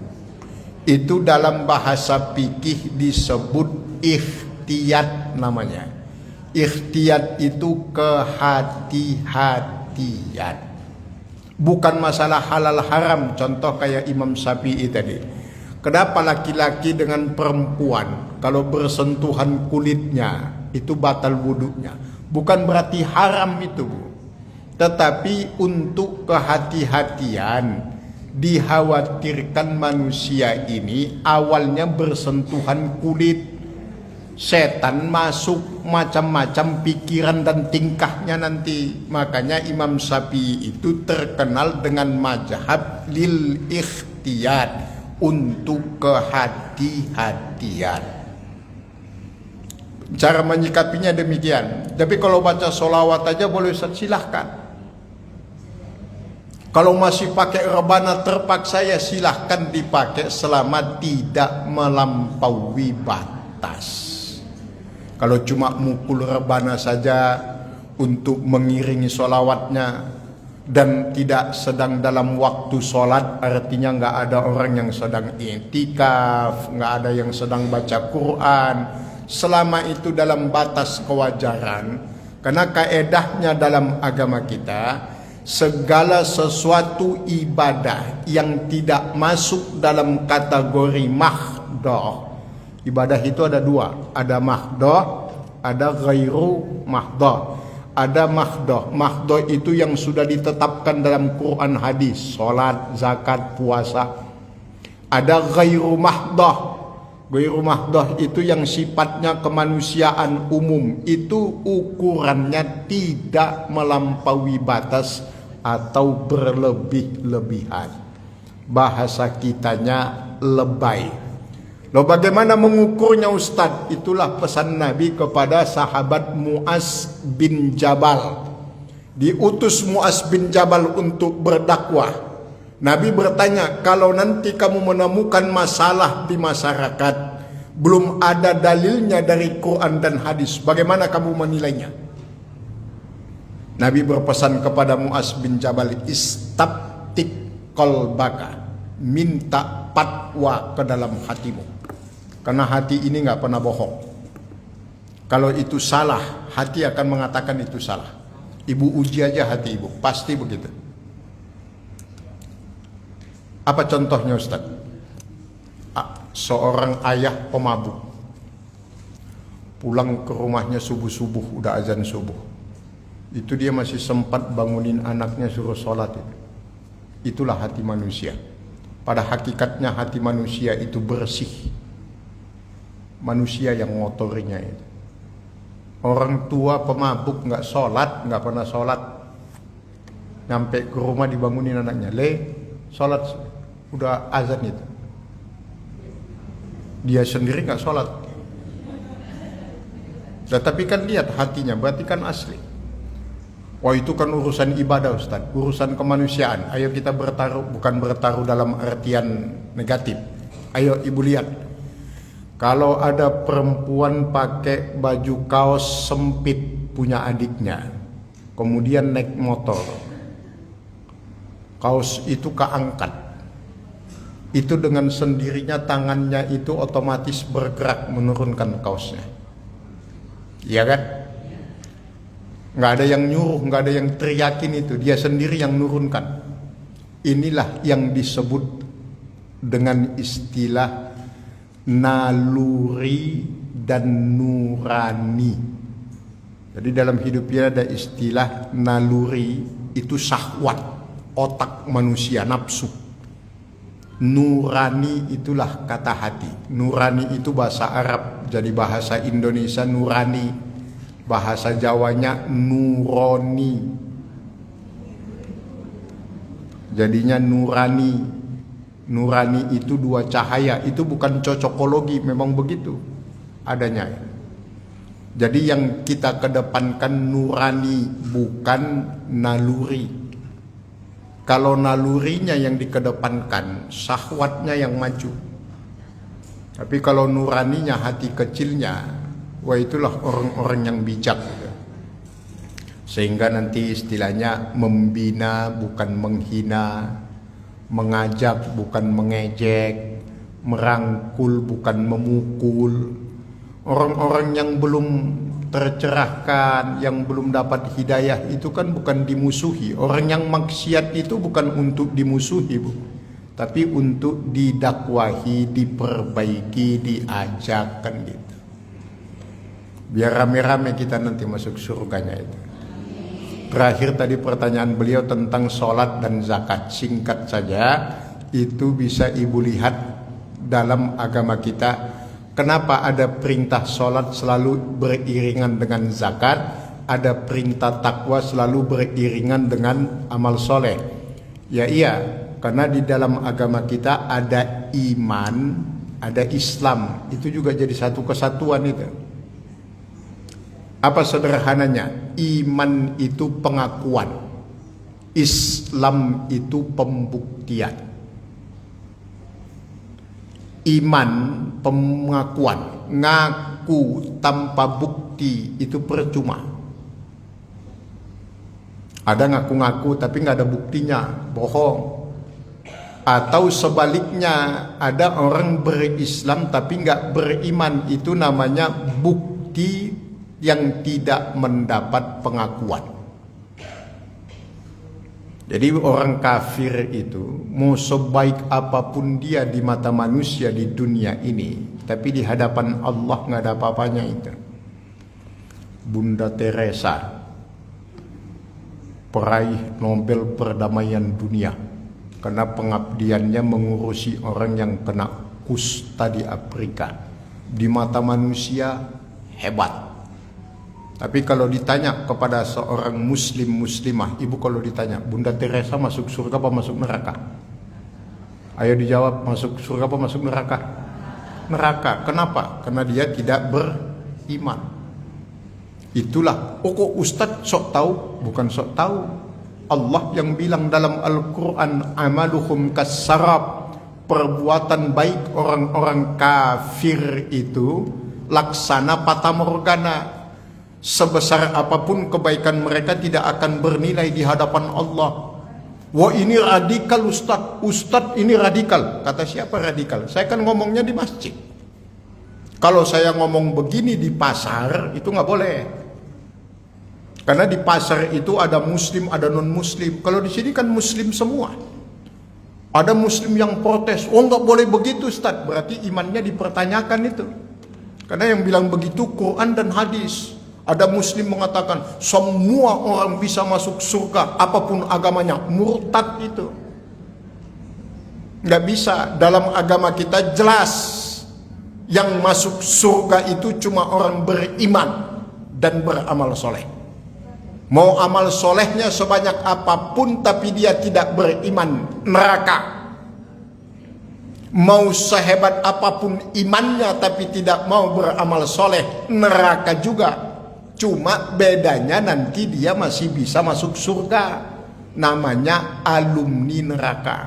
B: Itu dalam bahasa fikih disebut ikhtiyat namanya. Ikhtiyat itu kehati-hatian. Bukan masalah halal haram. Contoh kayak Imam Syafi'i tadi. Kenapa laki-laki dengan perempuan kalau bersentuhan kulitnya itu batal wudunya? Bukan berarti haram itu, tetapi untuk kehati-hatian. Dikhawatirkan manusia ini awalnya bersentuhan kulit, setan masuk, macam-macam pikiran dan tingkahnya nanti. Makanya Imam Syafi'i itu terkenal dengan mazhab lil ikhtiyat, untuk kehati-hatian. Cara menyikapinya demikian. Tapi kalau baca sholawat aja boleh, silahkan. Kalau masih pakai rebana terpaksa ya silahkan dipakai selama tidak melampaui batas. Kalau cuma mukul rebana saja untuk mengiringi sholawatnya dan tidak sedang dalam waktu sholat, artinya nggak ada orang yang sedang i'tikaf, nggak ada yang sedang baca Quran. Selama itu dalam batas kewajaran, karena kaedahnya dalam agama kita, segala sesuatu ibadah yang tidak masuk dalam kategori mahdoh. Ibadah itu ada dua, ada mahdoh, ada ghairu mahdoh. Ada mahdoh. Mahdoh itu yang sudah ditetapkan dalam Quran hadis, sholat, zakat, puasa. Ada ghairu mahdoh. Ghairu mahdoh itu yang sifatnya kemanusiaan umum. Itu ukurannya tidak melampaui batas atau berlebih-lebihan. Bahasa kitanya lebay. Loh, bagaimana mengukurnya Ustadz? Itulah pesan Nabi kepada sahabat Mu'az bin Jabal. Diutus Mu'az bin Jabal untuk berdakwah. Nabi bertanya, kalau nanti kamu menemukan masalah di masyarakat, belum ada dalilnya dari Quran dan hadis, bagaimana kamu menilainya? Nabi berpesan kepada Mu'az bin Jabal, istabtik qalbaka, minta fatwa ke dalam hatimu. Karena hati ini nggak pernah bohong. Kalau itu salah, hati akan mengatakan itu salah. Ibu uji aja hati ibu, pasti begitu. Apa contohnya Ustaz? seorang ayah pemabuk pulang ke rumahnya subuh-subuh, udah azan subuh, itu dia masih sempat bangunin anaknya suruh sholat. Itulah hati manusia. Pada hakikatnya hati manusia itu bersih, manusia yang ngotorinya itu. Orang tua pemabuk nggak sholat, nggak pernah sholat, nyampe ke rumah dibangunin anaknya, sholat, udah azan itu, dia sendiri nggak sholat. Nah, tapi kan lihat hatinya, berarti kan asli. Wah, itu kan urusan ibadah Ustaz, urusan kemanusiaan. Ayo kita bertaruh, bukan bertaruh dalam artian negatif. Ayo ibu lihat, kalau ada perempuan pakai baju kaos sempit punya adiknya, kemudian naik motor, kaos itu keangkat, itu dengan sendirinya tangannya itu otomatis bergerak menurunkan kaosnya, iya kan? Nggak ada yang nyuruh, nggak ada yang teriakin, itu dia sendiri yang nurunkan. Inilah yang disebut dengan istilah naluri dan nurani. Jadi dalam hidupnya ada istilah naluri, itu syahwat, otak manusia, nafsu. Nurani itulah kata hati. Nurani itu bahasa Arab, jadi bahasa Indonesia nurani, bahasa Jawanya nuroni, jadinya nurani. Nurani itu dua cahaya, itu bukan cocokologi, memang begitu adanya. Jadi yang kita kedepankan nurani, bukan naluri. Kalau nalurinya yang dikedepankan, syahwatnya yang maju. Tapi kalau nuraninya, hati kecilnya, wah itulah orang-orang yang bijak. Sehingga nanti istilahnya membina bukan menghina, mengajak bukan mengejek, merangkul bukan memukul. Orang-orang yang belum tercerahkan, yang belum dapat hidayah itu kan bukan dimusuhi. Orang yang maksiat itu bukan untuk dimusuhi, Bu, tapi untuk didakwahi, diperbaiki, diajak, kan gitu. Biar rame-rame kita nanti masuk surganya itu. Terakhir tadi pertanyaan beliau tentang sholat dan zakat. Singkat saja, itu bisa ibu lihat dalam agama kita. Kenapa ada perintah sholat selalu beriringan dengan zakat, ada perintah takwa selalu beriringan dengan amal soleh? Ya iya, karena di dalam agama kita ada iman, ada Islam. Itu juga jadi satu kesatuan itu. Apa sederhananya? Iman itu pengakuan, Islam itu pembuktian. Iman pengakuan, ngaku tanpa bukti itu percuma. Ada ngaku-ngaku tapi nggak ada buktinya, bohong. Atau sebaliknya, ada orang berislam tapi nggak beriman, itu namanya bukti yang tidak mendapat pengakuan. Jadi orang kafir itu mau sebaik apapun dia di mata manusia di dunia ini, tapi di hadapan Allah nggak ada apa-apanya itu. Bunda Teresa, peraih Nobel perdamaian dunia, karena pengabdiannya mengurusi orang yang kena kusta di Afrika. Di mata manusia hebat. Tapi kalau ditanya kepada seorang muslimah, ibu kalau ditanya, Bunda Teresa masuk surga apa masuk neraka? Ayo dijawab, masuk surga apa masuk neraka? Neraka. Kenapa? Karena dia tidak beriman. Itulah, kok Ustadz sok tahu? Bukan sok tahu. Allah yang bilang dalam Al-Quran, amaluhum kasarab, perbuatan baik orang-orang kafir itu laksana fata morgana. Sebesar apapun kebaikan mereka tidak akan bernilai di hadapan Allah. Wah, ini radikal Ustadz. Ustadz ini radikal. Kata siapa radikal? Saya kan ngomongnya di masjid. Kalau saya ngomong begini di pasar, itu nggak boleh. Karena di pasar itu ada muslim, ada non muslim. Kalau di sini kan muslim semua. Ada muslim yang protes, oh nggak boleh begitu Ustaz, berarti imannya dipertanyakan itu. Karena yang bilang begitu Quran dan hadis. Ada muslim mengatakan semua orang bisa masuk surga apapun agamanya, murtad itu. Nggak bisa, dalam agama kita jelas yang masuk surga itu cuma orang beriman dan beramal soleh. Mau amal solehnya sebanyak apapun tapi dia tidak beriman, neraka. Mau sehebat apapun imannya tapi tidak mau beramal soleh, neraka juga. Cuma bedanya nanti dia masih bisa masuk surga. Namanya alumni neraka.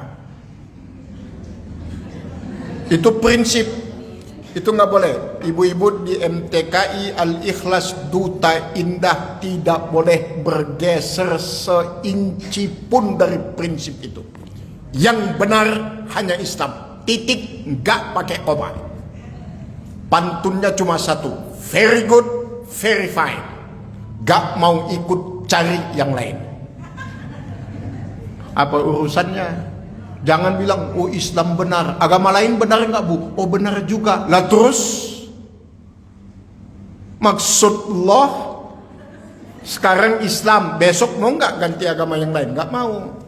B: Itu prinsip. Itu nggak boleh. Ibu-ibu di MTKI Al-Ikhlas Duta Indah tidak boleh bergeser seinci pun dari prinsip itu. Yang benar hanya Islam. Titik, nggak pakai koma. Pantunnya cuma satu. Very good, very fine. Nggak mau ikut cari yang lain. Apa urusannya? Jangan bilang, oh Islam benar, agama lain benar nggak bu? Oh benar juga. Lah terus, maksud Allah sekarang Islam, besok mau nggak ganti agama yang lain? Nggak mau.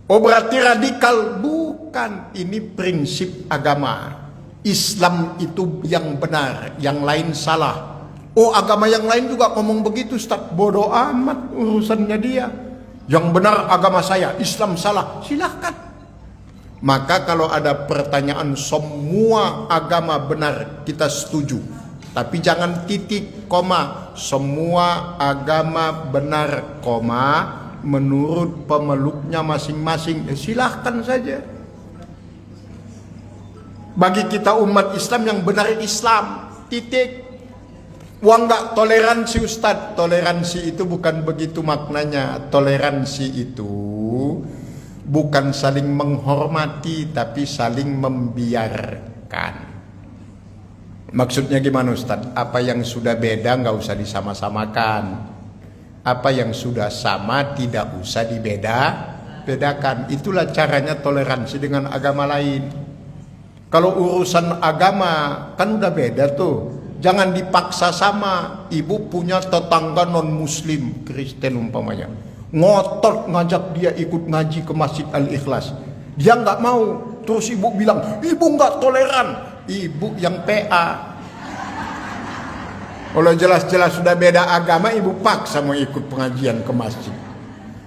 B: Oh berarti radikal? Bukan, ini prinsip agama. Islam itu yang benar, yang lain salah. Oh agama yang lain juga ngomong begitu Ustaz, bodoh amat urusannya dia. Yang benar agama saya, Islam salah, silahkan. Maka kalau ada pertanyaan semua agama benar kita setuju. Tapi jangan titik, koma. Semua agama benar, koma. Menurut pemeluknya masing-masing. Silahkan saja. Bagi kita umat Islam yang benar Islam. Titik. Wah enggak, toleransi Ustadz. Toleransi itu bukan begitu maknanya. Toleransi itu bukan saling menghormati, tapi saling membiarkan. Maksudnya gimana Ustaz? Apa yang sudah beda nggak usah disama-samakan. Apa yang sudah sama tidak usah bedakan. Itulah caranya toleransi dengan agama lain. Kalau urusan agama kan udah beda tuh. Jangan dipaksa sama. Ibu punya tetangga non-muslim, Kristen umpamanya. Ngotot ngajak dia ikut ngaji ke Masjid Al-Ikhlas. Dia nggak mau. Terus ibu bilang, ibu nggak toleran. Ibu yang PA. Kalau jelas-jelas sudah beda agama, ibu paksa mau ikut pengajian ke masjid.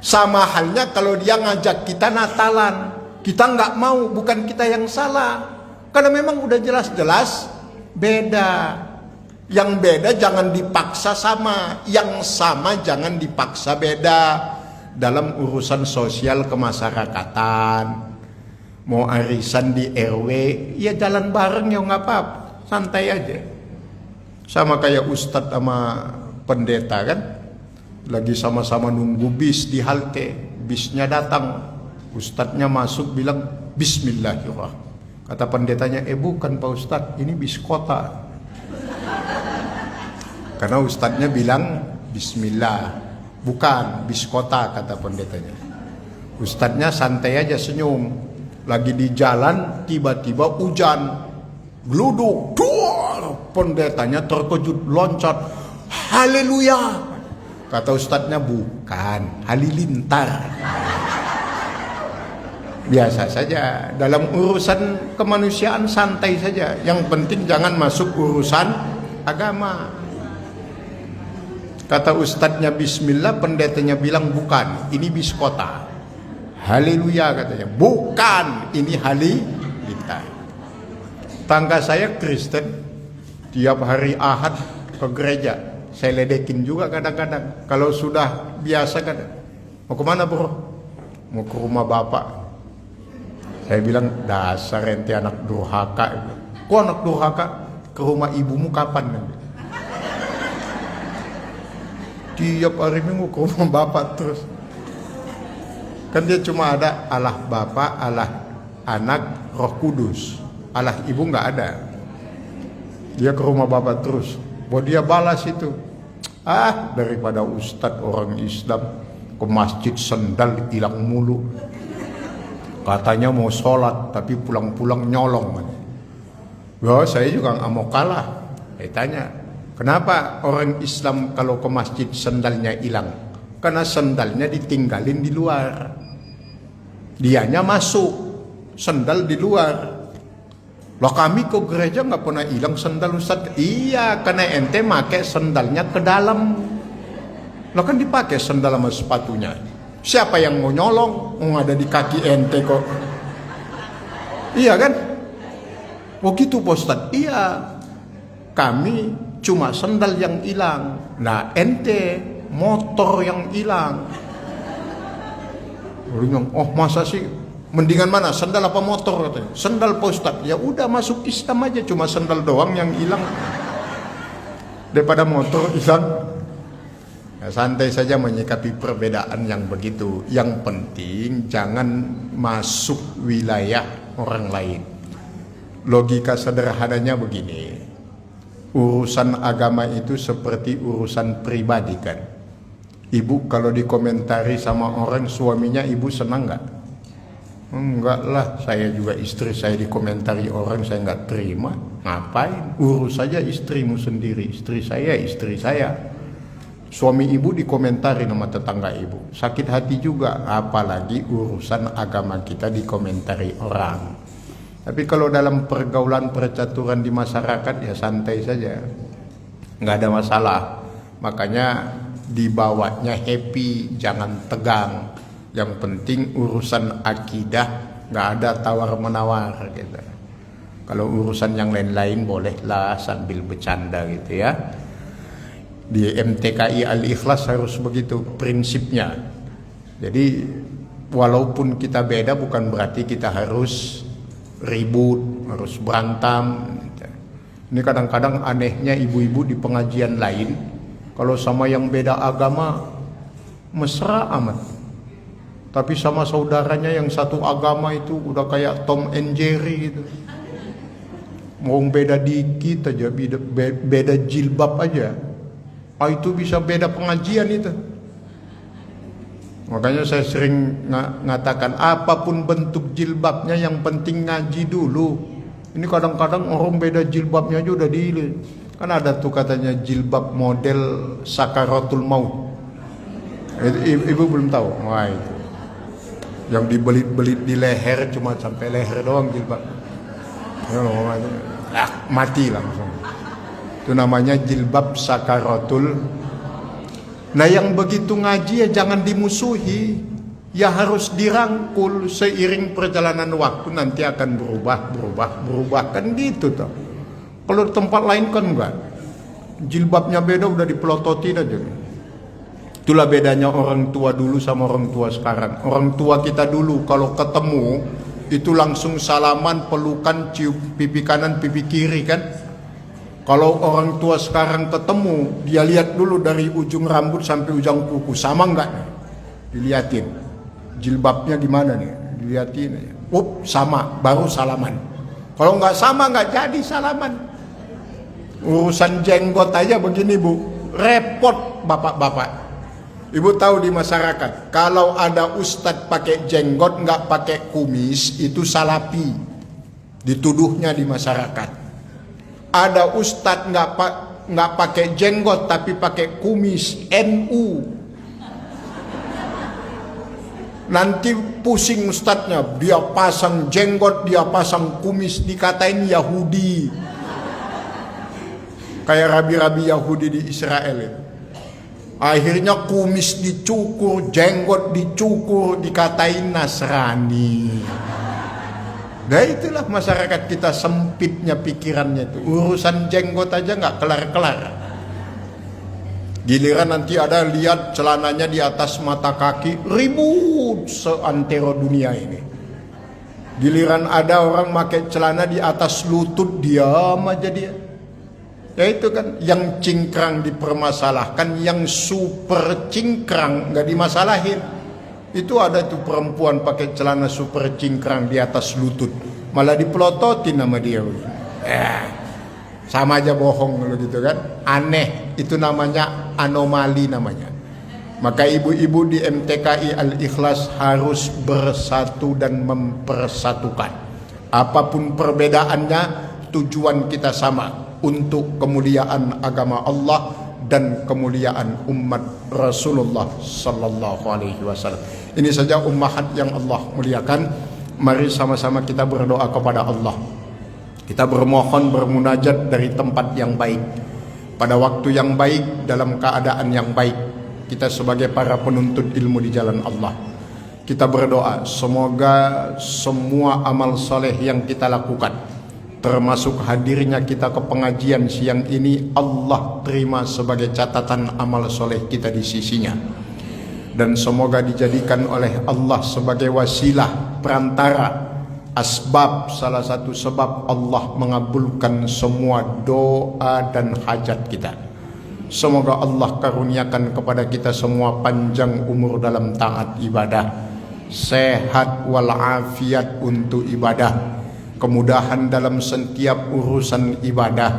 B: Sama halnya kalau dia ngajak kita Natalan. Kita nggak mau, bukan kita yang salah. Karena memang udah jelas-jelas beda. Yang beda jangan dipaksa sama, yang sama jangan dipaksa beda. Dalam urusan sosial kemasyarakatan, mau arisan di RW, ya jalan bareng ya nggak apa-apa, santai aja. Sama kayak ustadz sama pendeta kan, lagi sama-sama nunggu bis di halte, bisnya datang, ustadznya masuk bilang Bismillahirrahmanirrahim. Kata pendetanya, bukan Pak Ustadz, ini bis kota. Karena ustadznya bilang Bismillah, bukan bis kota kata pendetanya. Ustadznya santai aja senyum. Lagi di jalan tiba-tiba hujan, gluduk, duar. Pendetanya terkejut, loncat, haleluya. Kata ustadznya bukan, halilintar. Biasa saja. Dalam urusan kemanusiaan santai saja. Yang penting jangan masuk urusan agama. Kata ustadznya Bismillah, pendetanya bilang bukan, ini bis kota. Haleluya katanya, bukan, ini halilintar. Tangga saya Kristen, tiap hari Ahad ke gereja. Saya ledekin juga kadang-kadang. Kalau sudah biasa kan, mau kemana bro? Mau ke rumah bapak. Saya bilang, dasar ente anak durhaka. Kok anak durhaka? Ke rumah ibumu kapan? Tiap hari minggu ke rumah bapak terus. Kan dia cuma ada Allah Bapa, Allah Anak, Roh Kudus. Allah Ibu nggak ada. Dia ke rumah bapak terus. Bahwa dia balas itu. Daripada ustadz orang Islam ke masjid sendal hilang mulu. Katanya mau sholat tapi pulang-pulang nyolong. Wah, saya juga nggak mau kalah. Saya tanya, kenapa orang Islam kalau ke masjid sandalnya hilang? Karena sandalnya ditinggalin di luar. Dianya masuk, sandal di luar. Loh, kami ke gereja nggak pernah hilang sandal Ustaz. Iya, karena ente make sandalnya ke dalam. Loh, kan dipakai sandal sama sepatunya. Siapa yang mau nyolong? Oh, ada di kaki ente kok. Iya kan? Oh gitu Pak Ustaz. Iya. Kami cuma sandal yang hilang. Nah, ente motor yang hilang. Oh, masa sih? Mendingan mana? Sandal apa motor katanya? Sandal Pak Ustaz. Ya udah, masuk Islam aja, cuma sandal doang yang hilang. Daripada motor hilang. Ya, santai saja menyikapi perbedaan yang begitu. Yang penting jangan masuk wilayah orang lain. Logika sederhananya begini. Urusan agama itu seperti urusan pribadi kan. Ibu kalau dikomentari sama orang suaminya, ibu senang nggak? Enggak lah, saya juga istri saya dikomentari orang, saya nggak terima. Ngapain? Urus saja istrimu sendiri. Istri saya. Suami ibu dikomentari sama tetangga ibu, sakit hati juga, apalagi urusan agama kita dikomentari orang. Tapi kalau dalam pergaulan percaturan di masyarakat ya santai saja, nggak ada masalah. Makanya dibawanya happy, jangan tegang. Yang penting urusan akidah nggak ada tawar menawar gitu. Kalau urusan yang lain-lain bolehlah sambil bercanda gitu ya. Di MTKI Al-Ikhlas harus begitu prinsipnya. Jadi walaupun kita beda bukan berarti kita harus ribut, harus berantem. Ini kadang-kadang anehnya ibu-ibu di pengajian lain, kalau sama yang beda agama mesra amat. Tapi sama saudaranya yang satu agama itu udah kayak Tom and Jerry gitu. Mau beda dikit aja, beda jilbab aja. Itu bisa beda pengajian itu. Makanya saya sering ngatakan apapun bentuk jilbabnya yang penting ngaji dulu. Ini kadang-kadang orang beda jilbabnya aja udah kan ada tuh katanya jilbab model sakaratul maut. Ibu belum tahu? Wah, itu yang dibelit-belit di leher cuma sampai leher doang jilbab. Mati langsung. Itu namanya jilbab sakaratul. Nah, yang begitu ngaji ya jangan dimusuhi. Ya harus dirangkul. Seiring perjalanan waktu nanti akan berubah kan gitu toh. Kalau tempat lain kan enggak. Jilbabnya beda udah dipelototin aja. Itulah bedanya orang tua dulu sama orang tua sekarang. Orang tua kita dulu kalau ketemu itu langsung salaman, pelukan, cium pipi kanan, pipi kiri kan. Kalau orang tua sekarang ketemu, dia lihat dulu dari ujung rambut sampai ujung kuku, sama enggak? Dilihatin. Jilbabnya gimana nih? Dilihatin. Sama, baru salaman. Kalau enggak sama, enggak jadi salaman. Urusan jenggot aja begini, Bu. Repot bapak-bapak. Ibu tahu di masyarakat, kalau ada ustadz pakai jenggot, enggak pakai kumis, itu salafi. Dituduhnya di masyarakat. Ada ustadz nggak pakai jenggot tapi pakai kumis, NU. Nanti pusing ustadznya, dia pasang jenggot, dia pasang kumis, dikatain Yahudi. Kayak rabi-rabi Yahudi di Israel itu. Akhirnya kumis dicukur, jenggot dicukur, dikatain Nasrani. Nah itulah masyarakat kita sempitnya pikirannya itu. Urusan jenggot aja nggak kelar-kelar. Giliran nanti ada lihat celananya di atas mata kaki, ribut seantero dunia ini. Giliran ada orang pakai celana di atas lutut, diam aja dia. Ya itu kan yang cingkrang dipermasalahkan, yang super cingkrang nggak dimasalahin. Itu ada tuh perempuan pakai celana super cingkrang di atas lutut, malah dipelototin sama dia. Sama aja bohong kalau gitu kan. Aneh, itu namanya anomali namanya. Maka ibu-ibu di MTKI Al-Ikhlas harus bersatu dan mempersatukan. Apapun perbedaannya, tujuan kita sama untuk kemuliaan agama Allah dan kemuliaan umat Rasulullah sallallahu alaihi wasallam. Ini saja ummahat yang Allah muliakan. Mari sama-sama kita berdoa kepada Allah. Kita bermohon bermunajat dari tempat yang baik, pada waktu yang baik, dalam keadaan yang baik. Kita sebagai para penuntut ilmu di jalan Allah, kita berdoa semoga semua amal soleh yang kita lakukan, termasuk hadirnya kita ke pengajian siang ini, Allah terima sebagai catatan amal soleh kita di sisinya. Dan semoga dijadikan oleh Allah sebagai wasilah, perantara, asbab, salah satu sebab Allah mengabulkan semua doa dan hajat kita. Semoga Allah karuniakan kepada kita semua panjang umur dalam taat ibadah, sehat walafiat untuk ibadah, kemudahan dalam setiap urusan ibadah,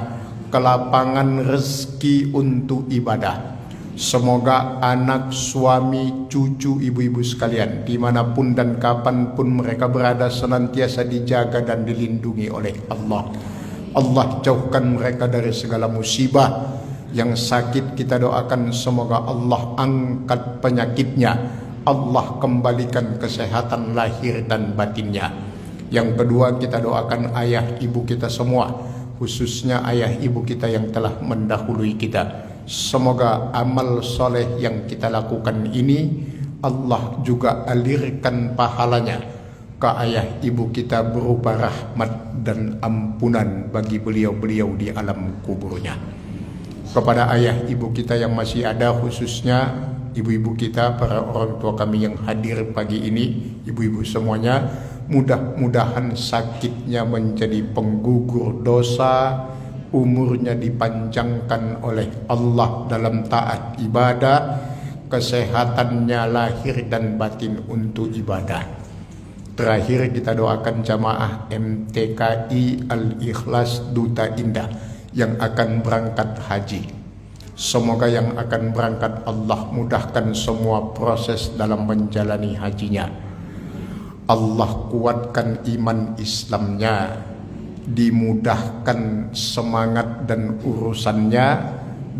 B: kelapangan rezeki untuk ibadah. Semoga anak, suami, cucu, ibu-ibu sekalian, dimanapun dan kapanpun mereka berada, senantiasa dijaga dan dilindungi oleh Allah. Allah jauhkan mereka dari segala musibah. Yang sakit kita doakan semoga Allah angkat penyakitnya, Allah kembalikan kesehatan lahir dan batinnya. Yang kedua, kita doakan ayah ibu kita semua, khususnya ayah ibu kita yang telah mendahului kita. Semoga amal soleh yang kita lakukan ini Allah juga alirkan pahalanya ke ayah ibu kita berupa rahmat dan ampunan bagi beliau-beliau di alam kuburnya. Kepada ayah ibu kita yang masih ada, khususnya ibu-ibu kita, para orang tua kami yang hadir pagi ini, ibu-ibu semuanya, mudah-mudahan sakitnya menjadi penggugur dosa, umurnya dipanjangkan oleh Allah dalam taat ibadah, kesehatannya lahir dan batin untuk ibadah. Terakhir kita doakan jamaah MTKI Al-Ikhlas Duta Indah yang akan berangkat haji. Semoga yang akan berangkat Allah mudahkan semua proses dalam menjalani hajinya. Allah kuatkan iman Islamnya, dimudahkan semangat dan urusannya,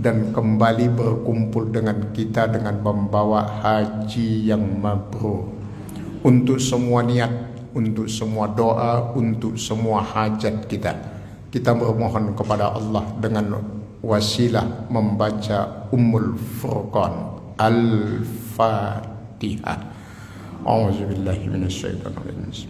B: dan kembali berkumpul dengan kita dengan membawa haji yang mabrur. Untuk semua niat, untuk semua doa, untuk semua hajat kita bermohon kepada Allah dengan wasilah membaca Ummul Furqan Al-Fatihah. A'udzubillahi minasyaitonir rajim.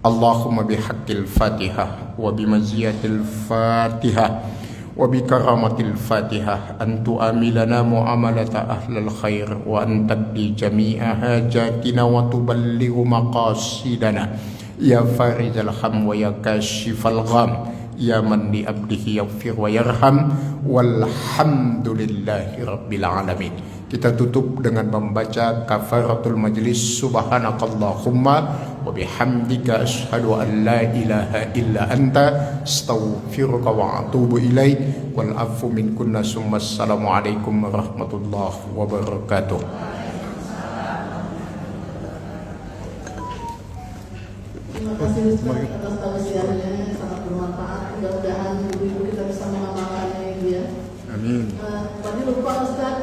B: Allahumma bihaqqil Fatihah wa bimaziyatil Fatihah wa bikaramatil Fatihah an tu'amilana mu'amalata ahlal khair wa an taqdi jami'a hajatina wa tuballighu maqasidana ya farizal ham wa ya kashifal gham ya man li abdihi yaghfir wa yarham walhamdulillahi rabbil alamin. Kita tutup dengan membaca kafaratul majlis. Subhanakallahumma wa bihamdika asyhadu an la ilaha illa anta astaghfiruka wa atubu ilaik. Wal afu minkunna summa assalamu alaikum warahmatullahi wabarakatuh.
C: Terima kasih Ustaz atas tausiahnya, sangat bermanfaat. Mudah-mudahan ibu-ibu kita bisa mengamalkannya ya.
B: Amin.
C: Tadi lupa Ustaz,